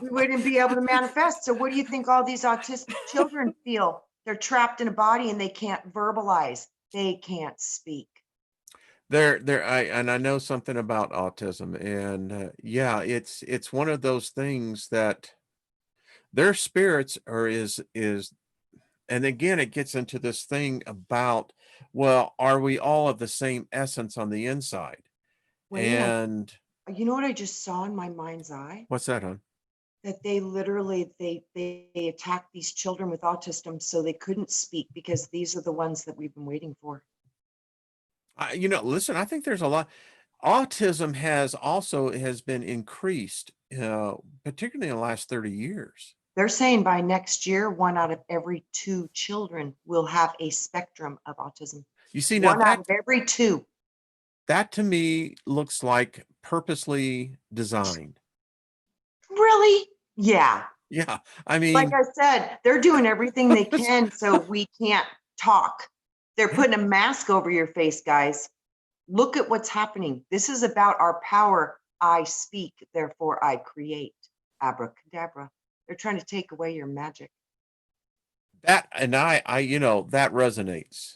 We wouldn't be able to manifest. So what do you think all these autistic children feel? They're trapped in a body and they can't verbalize. They can't speak. I know something about autism, and yeah, it's one of those things that their spirits is, and again, it gets into this thing about, well, are we all of the same essence on the inside? Wayne, And you know what I just saw in my mind's eye? what's that, hon? That they literally they attacked these children with autism so they couldn't speak because these are the ones that we've been waiting for. Listen, I think there's a lot. Autism has been increased, particularly in the last 30 years. They're saying by next year, 1 out of every 2 children will have a spectrum of autism. You see, now 1 out of every 2. that to me looks like purposely designed. Really? Yeah. Yeah, I Like mean, I said, they're doing everything they can so we can't talk. They're yeah, putting a mask over your face, guys. Look at what's happening. This is about our power. I speak, therefore I create. Abracadabra. They're trying to take away your magic. that and that resonates.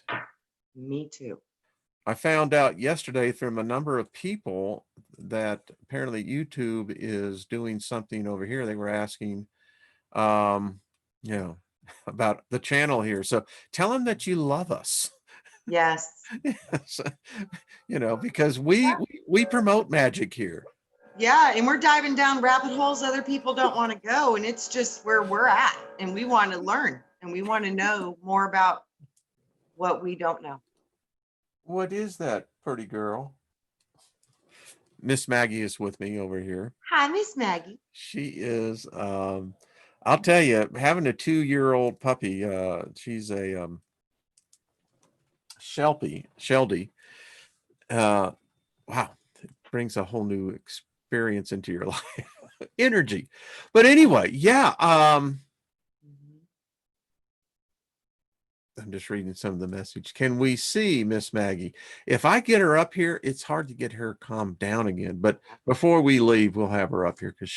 Me too. I found out yesterday from a number of people that apparently YouTube is doing something over here. They were asking, um, you know, about the channel here. So tell them that you love us. Yes. Yes, because we promote magic here. Yeah, and we're diving down rabbit holes other people don't want to go, and it's just where we're at, and we want to learn, and we want to know more about what we don't know. What is that, pretty girl? Miss Maggie is with me over here. Hi, Miss Maggie. She is, I'll tell you, having a 2-year-old puppy, she's a Shelby. Wow, it brings a whole new experience into your life, energy. But anyway, yeah, Mhm. I'm just reading some of the message. Can we see Miss Maggie? If I get her up here, it's hard to get her calmed down again. But before we leave, we'll have her up here because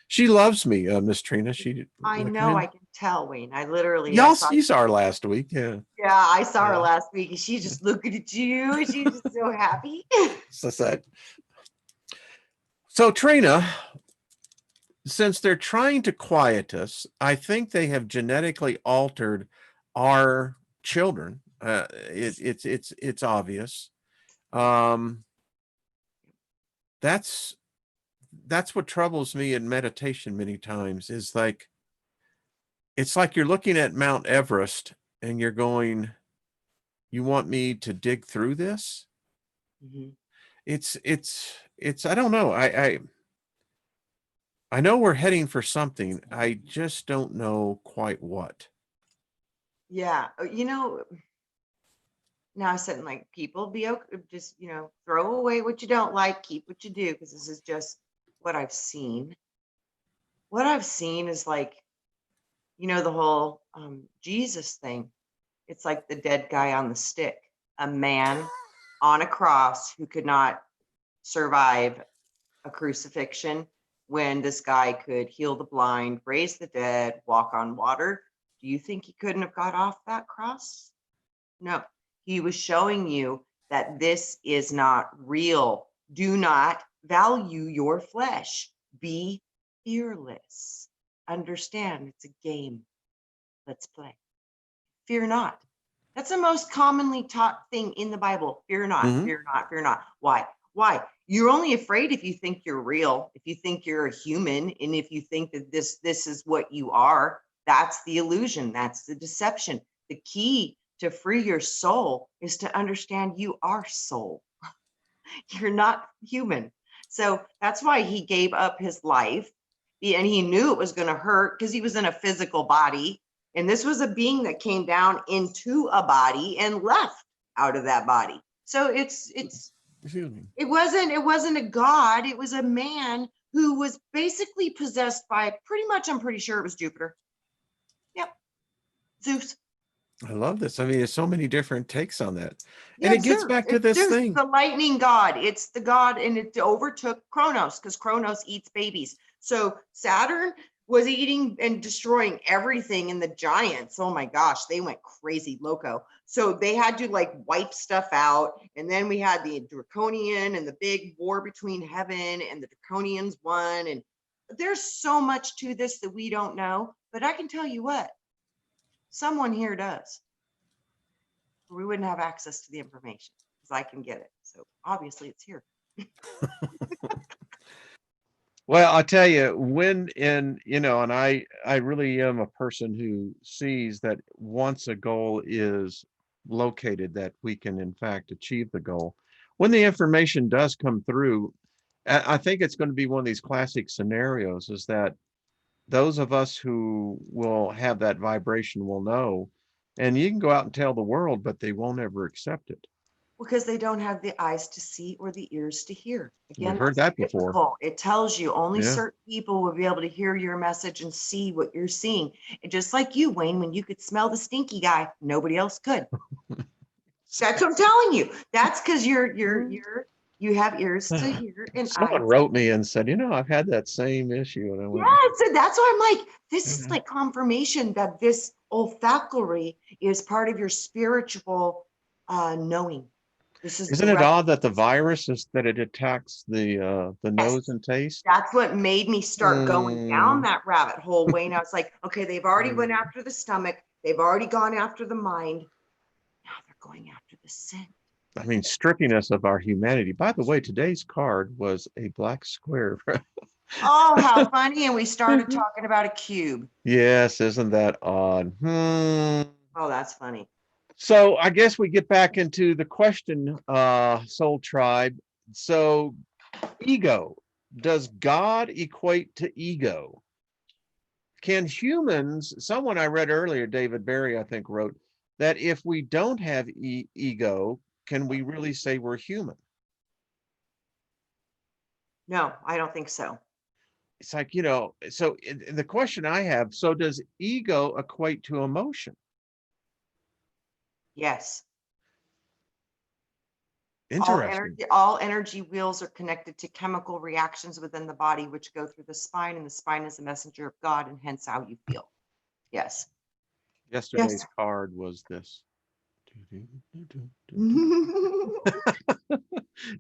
she loves me, Miss Trina. She I come know, I in. can tell, Wayne. I Y'all, saw, you saw her last week, yeah. yeah, I saw her Yeah. last week, and she's just looking at you, and she's just so happy. So that. So Trina, since they're trying to quiet us, I think they have genetically altered our children. It's obvious. Um, that's what troubles me in meditation many times is like it's like you're looking at Mount Everest and you're going, you want me to dig through this? Mhm. It's I don't know. I know we're heading for something. I just don't know quite what. Yeah, now I said, like, people be okay, just throw away what you don't like, keep what you do, because this is just what I've seen. What I've seen is like, the whole Jesus thing. It's like the dead guy on the stick, a man on a cross who could not survive a crucifixion when this guy could heal the blind, raise the dead, walk on water. Do you think he couldn't have got off that cross? No, he was showing you that this is not real. Do not value your flesh. Be fearless. Understand it's a game. Let's play. Fear not. That's the most commonly taught thing in the Bible. Fear not, Mhm. fear not, fear not. Why? Why? You're only afraid if you think you're real, if you think you're a human, and if you think that this is what you are. That's the illusion. That's the deception. The key to free your soul is to understand you are soul. You're not human. So that's why he gave up his life. And he knew it was going to hurt because he was in a physical body. And this was a being that came down into a body and left out of that body. So Excuse me. it wasn't a god. It was a man who was basically possessed by pretty much, I'm pretty sure it was Jupiter. Yep. Zeus. I love this. I mean, there's so many different takes on that. Yeah, And it it's gets Zeus. back to It's this Zeus, thing. the lightning god. It's the god, and it overtook Kronos because Kronos eats babies. So Saturn was eating and destroying everything in the giants. Oh my gosh, they went crazy loco. So they had to like wipe stuff out. And then we had the Draconian and the big war between heaven, and the Draconians won. And there's so much to this that we don't know. But I can tell you what, someone here does. We wouldn't have access to the information because I can get it. So obviously it's here. Well, I'll tell you, and I really am a person who sees that once a goal is located, that we can in fact achieve the goal. When the information does come through, I think it's going to be one of these classic scenarios, is that those of us who will have that vibration will know, and you can go out and tell the world, but they won't ever accept it. Because they don't have the eyes to see or the ears to hear. We've Again, heard that's that before. typical. It tells you only Yeah. certain people will be able to hear your message and see what you're seeing. And just like you, Wayne, when you could smell the stinky guy, nobody else could. That's what I'm telling you. That's because you have ears to hear and Someone eyes. wrote me and said, I've had that same issue. And I went, Yes, and that's why I'm like, this is like confirmation that this olfactory is part of your spiritual knowing. This is isn't it odd that the direct. virus is that it attacks the Yes, nose and taste? that's what made me start going down Mm, that rabbit hole, Wayne. I was like, okay, they've already went mm. after the stomach. They've already gone after the mind. Now they're going after the scent. I mean, stripping us of our humanity. By the way, today's card was a black square. Oh, how funny. And we started talking about a cube. Yes, isn't that odd? Oh, that's funny. So I guess we get back into the question, Soul Tribe. So ego, does God equate to ego? Can humans, someone I read earlier, David Barry, I think, wrote that if we don't have ego, can we really say we're human? No, I don't think so. It's like, so the question I have, so does ego equate to emotion? Yes. Interesting. All energy wheels are connected to chemical reactions within the body, which go through the spine, and the spine is a messenger of God, and hence how you feel. Yes. Yesterday's Yes. card was this.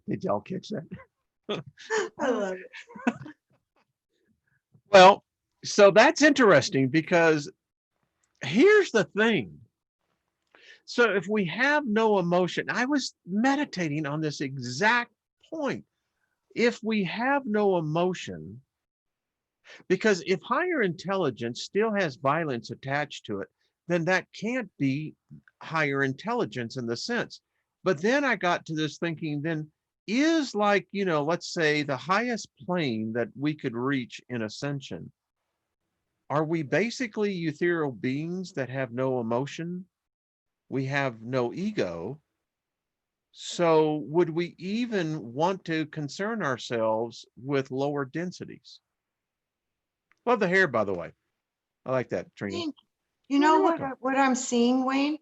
Did y'all catch that? I love it. Well, so that's interesting because here's the thing. So if we have no emotion, I was meditating on this exact point. If we have no emotion, because if higher intelligence still has violence attached to it, then that can't be higher intelligence in the sense. But then I got to this thinking, then is like, let's say the highest plane that we could reach in ascension. Are we basically ethereal beings that have no emotion? We have no ego. So would we even want to concern ourselves with lower densities? Love the hair, by the way. I like that, Trina. Thank you. You know You're what? welcome. What I'm seeing, Wayne.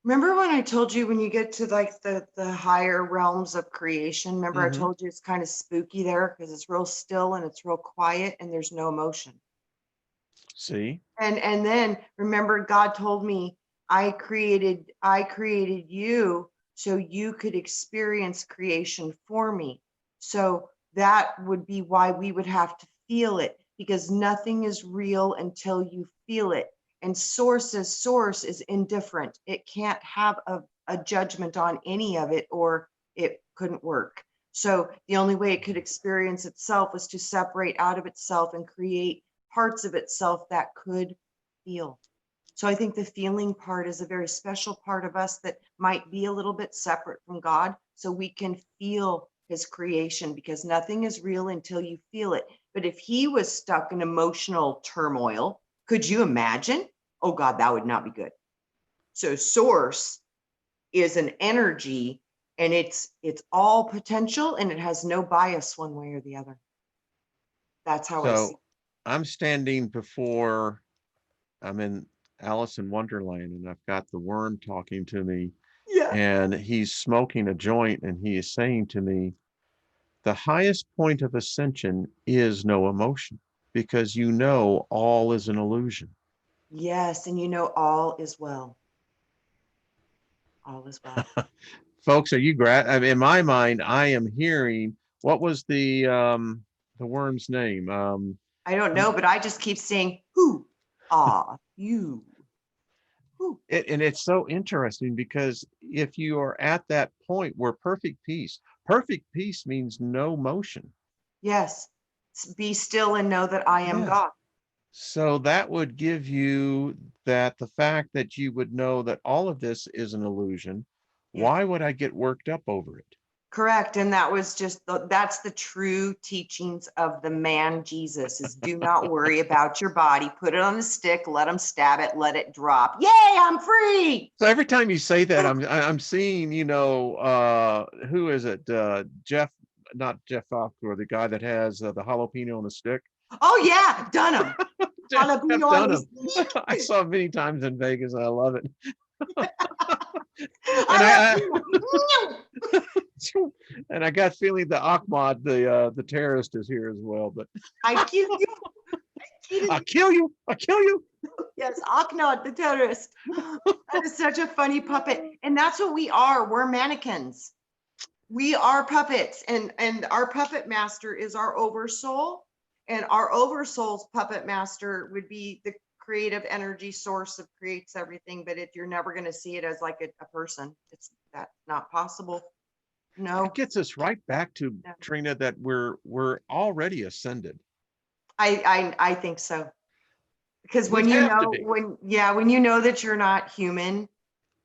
Remember when I told you when you get to like the higher realms of creation? Remember I told you it's kind of spooky there because it's real still and it's real quiet and there's no emotion. See? And then remember God told me I created you so you could experience creation for me. So that would be why we would have to feel it, because nothing is real until you feel it. And source is indifferent. It can't have a judgment on any of it or it couldn't work. So the only way it could experience itself was to separate out of itself and create parts of itself that could feel. So I think the feeling part is a very special part of us that might be a little bit separate from God. so we can feel his creation, because nothing is real until you feel it. But if he was stuck in emotional turmoil, could you imagine? Oh God, that would not be good. So source is an energy, and it's all potential, and it has no bias one way or the other. That's how I see So I'm standing before, I'm in Alice in Wonderland, and I've got the worm talking to me, it. Yeah. and he's smoking a joint, and he is saying to me, the highest point of ascension is no emotion, because you know all is an illusion. Yes, and all is well. All is well. Folks, are you I mean, in my mind, I am hearing, what was the worm's name? I don't know, but I just keep saying, who are you? Who? And it's so interesting, because if you are at that point where perfect peace means no motion. Yes. Be still and know that I am Yeah. God. So that would give you that the fact that you would know that all of this is an illusion. Yeah. Why would I get worked up over it? Correct. And that was just that's the true teachings of the man Jesus, is do not worry about your body. Put it on the stick, let him stab it, let it drop. Yay, I'm free. So every time you say that, I'm seeing, who is it? Jeff, not Jeff Falker, the guy that has the jalapeno on the stick. Oh yeah, Dunham. Jeff Jalapeno on the Dunham. stick. I saw it many times in Vegas. I love it. And I I, love you. and I got feeling the Ahmad, the terrorist, is here as well. But I kill you. I'll kill you. I'll kill you. Yes, Aknod, the terrorist. That is such a funny puppet. And that's what we are. We're mannequins. We are puppets. And our puppet master is our oversoul. And our oversoul's puppet master would be the creative energy source that creates everything. But you're never going to see it as like a person. That's not possible. No. That gets us right back to, No. Trina, that we're already ascended. I think so. Because We when have to be. when you know that you're not human,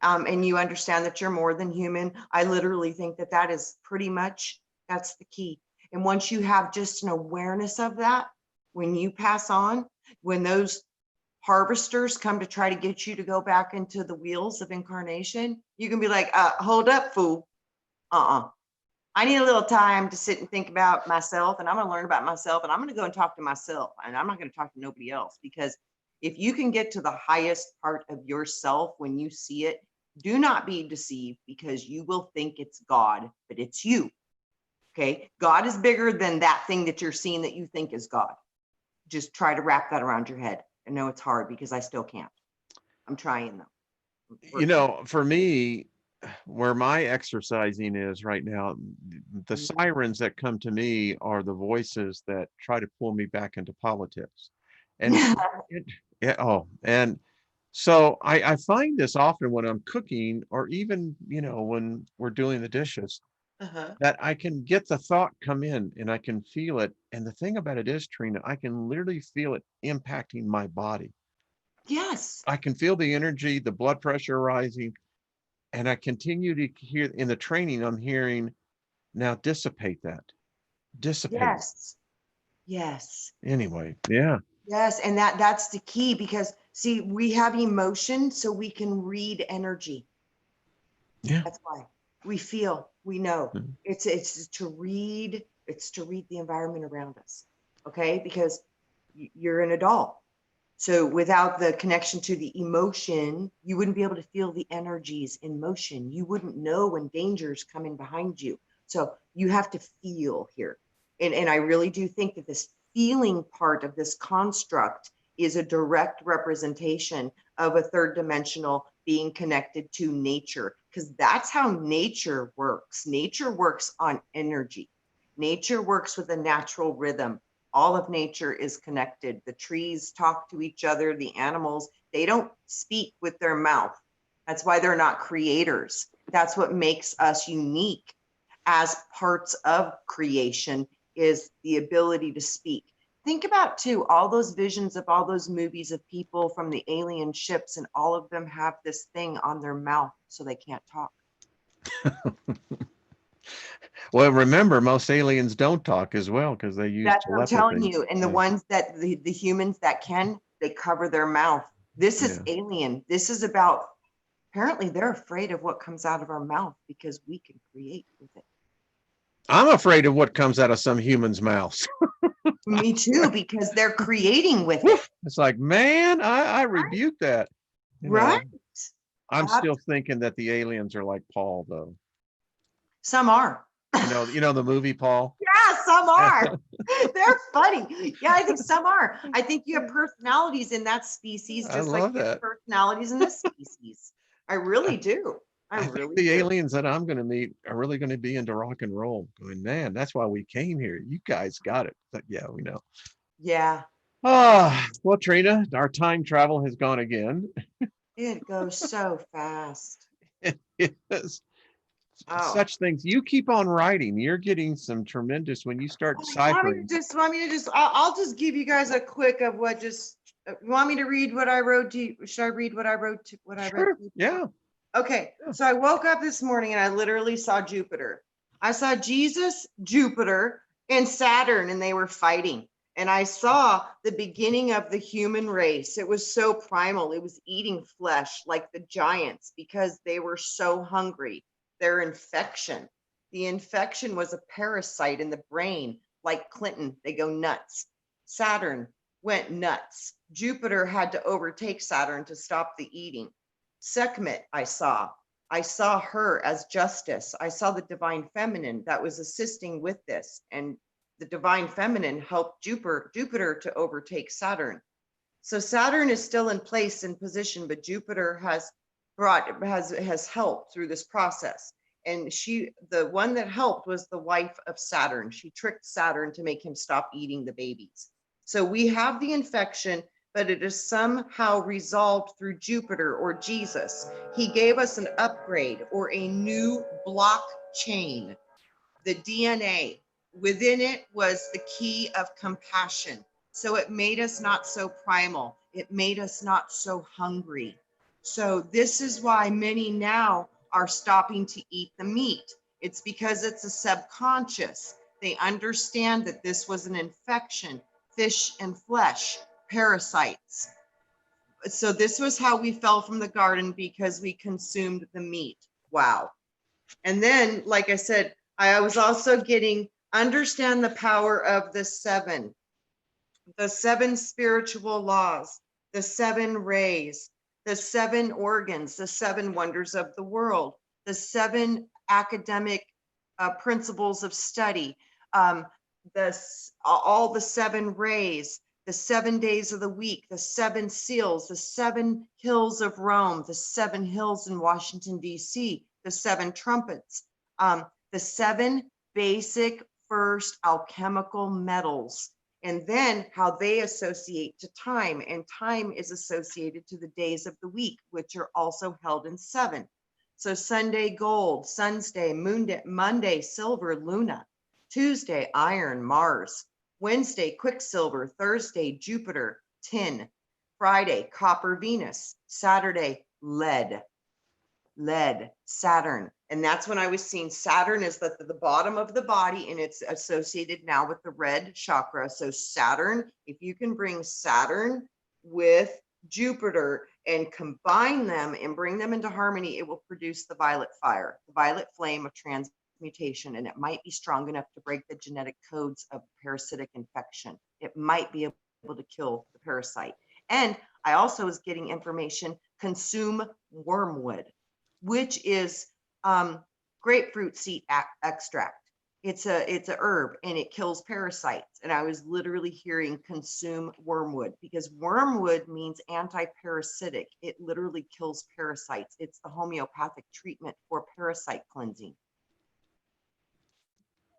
and you understand that you're more than human, I literally think that that is pretty much, that's the key. And once you have just an awareness of that, when you pass on, when those harvesters come to try to get you to go back into the wheels of incarnation, you can be like, hold up, fool. I need a little time to sit and think about myself, and I'm going to learn about myself, and I'm going to go and talk to myself, and I'm not going to talk to nobody else. Because if you can get to the highest part of yourself when you see it, do not be deceived, because you will think it's God, but it's you. Okay. God is bigger than that thing that you're seeing that you think is God. Just try to wrap that around your head. I know it's hard, because I still can't. I'm trying though. For me, where my exercising is right now, the sirens that come to me are the voices that try to pull me back into politics. And and so I find this often when I'm cooking, or even, when we're doing the dishes, Uh-huh. that I can get the thought come in and I can feel it. And the thing about it is, Trina, I can literally feel it impacting my body. Yes. I can feel the energy, the blood pressure rising. And I continue to hear in the training, I'm hearing, now dissipate that. Dissipate. Yes. Yes. Anyway, yeah. Yes, and that's the key, because see, we have emotion, so we can read energy. Yeah. That's why we feel, we know. Mhm. It's to read the environment around us. Okay? Because you're an adult. So without the connection to the emotion, you wouldn't be able to feel the energies in motion. You wouldn't know when danger's coming behind you. So you have to feel here. And I really do think that this feeling part of this construct is a direct representation of a third dimensional being connected to nature, because that's how nature works. Nature works on energy. Nature works with a natural rhythm. All of nature is connected. The trees talk to each other. The animals, they don't speak with their mouth. That's why they're not creators. That's what makes us unique as parts of creation, is the ability to speak. Think about too, all those visions of all those movies of people from the alien ships, and all of them have this thing on their mouth so they can't talk. Well, remember, most aliens don't talk as well because they use That's what I'm telling telepathy. you. And the Yeah, ones that the humans that can, they cover their mouth. This is yeah. alien. This is about, apparently they're afraid of what comes out of our mouth because we can create with it. I'm afraid of what comes out of some humans' mouths. Me too, because they're creating with it. Woof. It's like, man, I rebuke that. You Right? know, I'm Ab- still thinking that the aliens are like Paul, though. Some are. You know the movie Paul. Yeah, some are. They're funny. Yeah, I think some are. I think you have personalities in that species, I just like love you have that. personalities in this species. I really do. I I think really the do. aliens that I'm going to meet are really going to be into rock and roll. Going, man, that's why we came here. You guys got it. But yeah, we know. Yeah, Ah, well, Trina, our time travel has gone again. it goes so fast. It is Oh. such things. You keep on writing. You're getting some tremendous when you start ciphering. Want me to just, I'll just give you guys a quick of what just, you want me to read what I wrote to you? Should I read what I wrote to, what I read Sure. to you? Yeah. Okay, Yeah. so I woke up this morning and I literally saw Jupiter. I saw Jesus, Jupiter, and Saturn, and they were fighting. And I saw the beginning of the human race. It was so primal. It was eating flesh like the giants because they were so hungry. Their infection. The infection was a parasite in the brain, like Clinton. They go nuts. Saturn went nuts. Jupiter had to overtake Saturn to stop the eating. Sekhmet, I saw her as justice. I saw the divine feminine that was assisting with this, and the divine feminine helped Jupiter to overtake Saturn. So Saturn is still in place in position, but Jupiter has helped through this process. And the one that helped was the wife of Saturn. She tricked Saturn to make him stop eating the babies. So we have the infection, but it is somehow resolved through Jupiter or Jesus. He gave us an upgrade or a new blockchain. The DNA within it was the key of compassion. So it made us not so primal. It made us not so hungry. So this is why many now are stopping to eat the meat. It's because it's a subconscious. They understand that this was an infection, fish and flesh, parasites. So this was how we fell from the garden because we consumed the meat. Wow. And then, like I said, I was also getting understand the power of the seven spiritual laws, the seven rays, the seven organs, the seven wonders of the world, the seven academic principles of study, um, all the seven rays, the 7 days of the week, the seven seals, the seven hills of Rome, the seven hills in Washington, D.C., the seven trumpets, the seven basic first alchemical metals, and then how they associate to time. And time is associated to the days of the week, which are also held in seven. So Sunday, gold; Sunday, Monday, silver, Luna; Tuesday, iron, Mars; Wednesday, quicksilver; Thursday, Jupiter, tin; Friday, copper, Venus; Saturday, lead, Saturn. And that's when I was seeing Saturn is the bottom of the body, and it's associated now with the red chakra. So Saturn, if you can bring Saturn with Jupiter and combine them and bring them into harmony, it will produce the violet fire, the violet flame of transmutation. And it might be strong enough to break the genetic codes of parasitic infection. It might be able to kill the parasite. And I also was getting information, consume wormwood, which is grapefruit seed extract. It's a herb and it kills parasites. And I was literally hearing consume wormwood because wormwood means anti-parasitic. It literally kills parasites. It's the homeopathic treatment for parasite cleansing.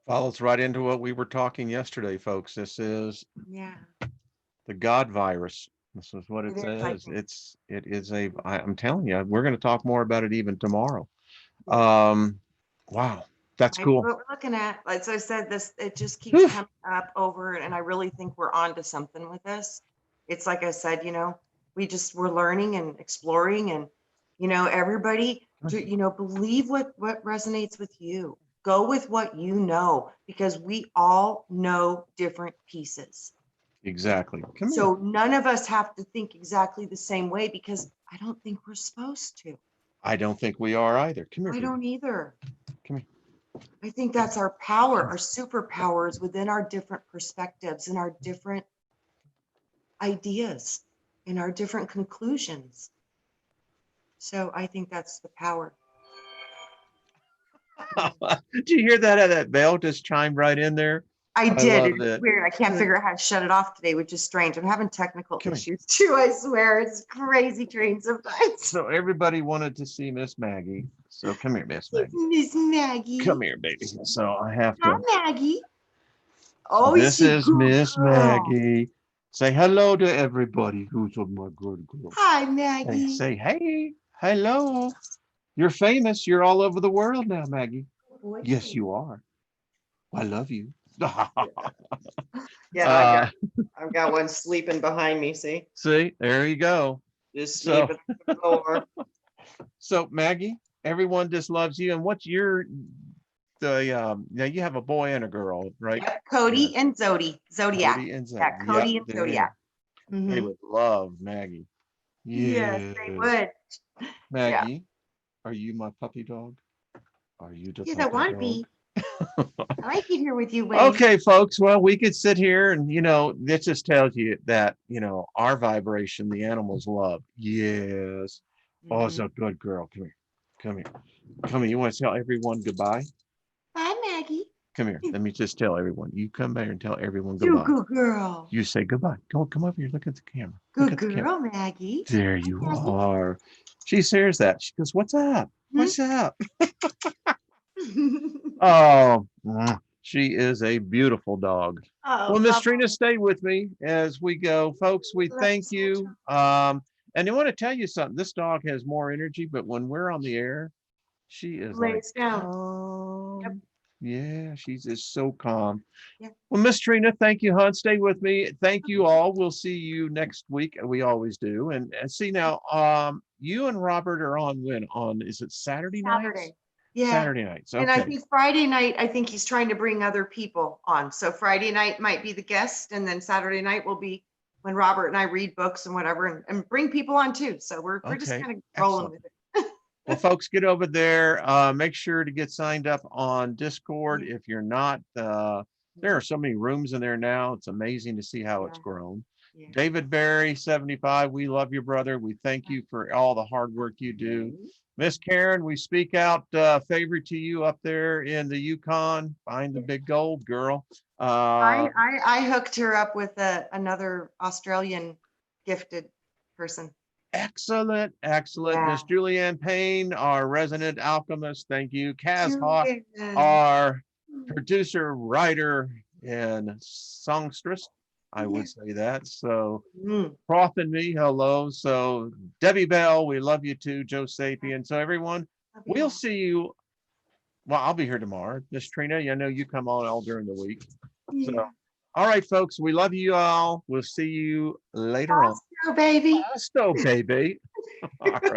Follows right into what we were talking yesterday, folks. This is Yeah, the God virus. This is what it it is. I says. think. I'm telling you, we're going to talk more about it even tomorrow. Yeah. Wow, that's I know cool. what we're looking at. As I said, this, it just keeps Whew. coming up over, and I really think we're on to something with this. It's like I said, we're learning and exploring, and everybody, believe what resonates with you. Go with what you know, because we all know different pieces. Exactly. Come here. So none of us have to think exactly the same way, because I don't think we're supposed to. I don't think we are either. Come here. I Baby. don't either. Come here. I think that's our power, our superpowers within our different perspectives and our different ideas and our different conclusions. So I think that's the power. Did you hear that? That bell just chimed right in there. I I did. loved It's it. weird. I can't figure out how to shut it off today, which is strange. I'm having technical Come here. issues too, I swear. It's crazy train sometimes. So everybody wanted to see Miss Maggie. So come here, Miss Maggie. Miss Maggie. Come here, baby. So I have Hi, to. Maggie. Oh, This is good Miss girl. Maggie. Say hello to everybody who's on my good girl. Hi, Maggie. Say hey, hello. You're famous. You're all over the world now, Maggie. Yes, you are. I love you. Yeah, I've got one sleeping behind me. See, there you go. just So- sleeping on the floor. So Maggie, everyone just loves you. And what's your now you have a boy and a girl, right? Yep, Cody and Zodiac. Cody and Yeah, Cody and there. Zodiac. They Mhm. would love Maggie. Yes, they would. Maggie, are you my puppy dog? Are you the Yes, I puppy want to dog? be. I like it here with you, Wayne. Okay, folks. Well, we could sit here and, this just tells you that, our vibration, the animals love. Yes. Oh, it's a good girl. Come here. Come here. Come here. You want to tell everyone goodbye? Bye, Maggie. Come here. Let me just tell everyone. You come back and tell everyone You goodbye. good girl. You say goodbye. Come over here. Look at the camera. Good girl, Maggie. There you Maggie. are. She shares that. She goes, "What's up? What's up?" Oh, she is a beautiful dog. Oh, Well, Miss love Trina, her. stay with me as we go, folks. We Love thank so you. And I want to tell you something. This dog has more energy, but when we're on the air, she is like Lays down. calm. Yep. Yeah, she's just so calm. Yeah. Well, Miss Trina, thank you, hon. Stay with me. Thank you all. We'll see you next week. We always do. And see now, you and Robert are on when? Is it Saturday nights? Saturday. Yeah. Saturday nights. Okay. And I think Friday night, I think he's trying to bring other people on. So Friday night might be the guest, and then Saturday night will be when Robert and I read books and whatever, and bring people on too. So we're just Okay, kind of rolling excellent. with it. Well, folks, get over there. Make sure to get signed up on Discord. If you're not, there are so many rooms in there now. It's amazing to see how it's grown. Yeah. David Barry, 75. We love you, brother. We thank you for all the hard work you do. Miss Karen, we speak out favor to you up there in the Yukon. Find the big gold, girl. I hooked her up with another Australian gifted person. Excellent, excellent. Yeah. Miss Julianne Payne, our resident alchemist. Thank you. Kaz Hoff, Julian. our producer, writer, and songstress. I would say that. So Prof and me, hello. So Debbie Bell, we love you too. Joe Sapien. So everyone, we'll see you. Well, I'll be here tomorrow. Miss Trina, I know you come on all during the week. So, all right, folks, we love you all. We'll see you later on. Bosto, baby. Bosto, baby. All right.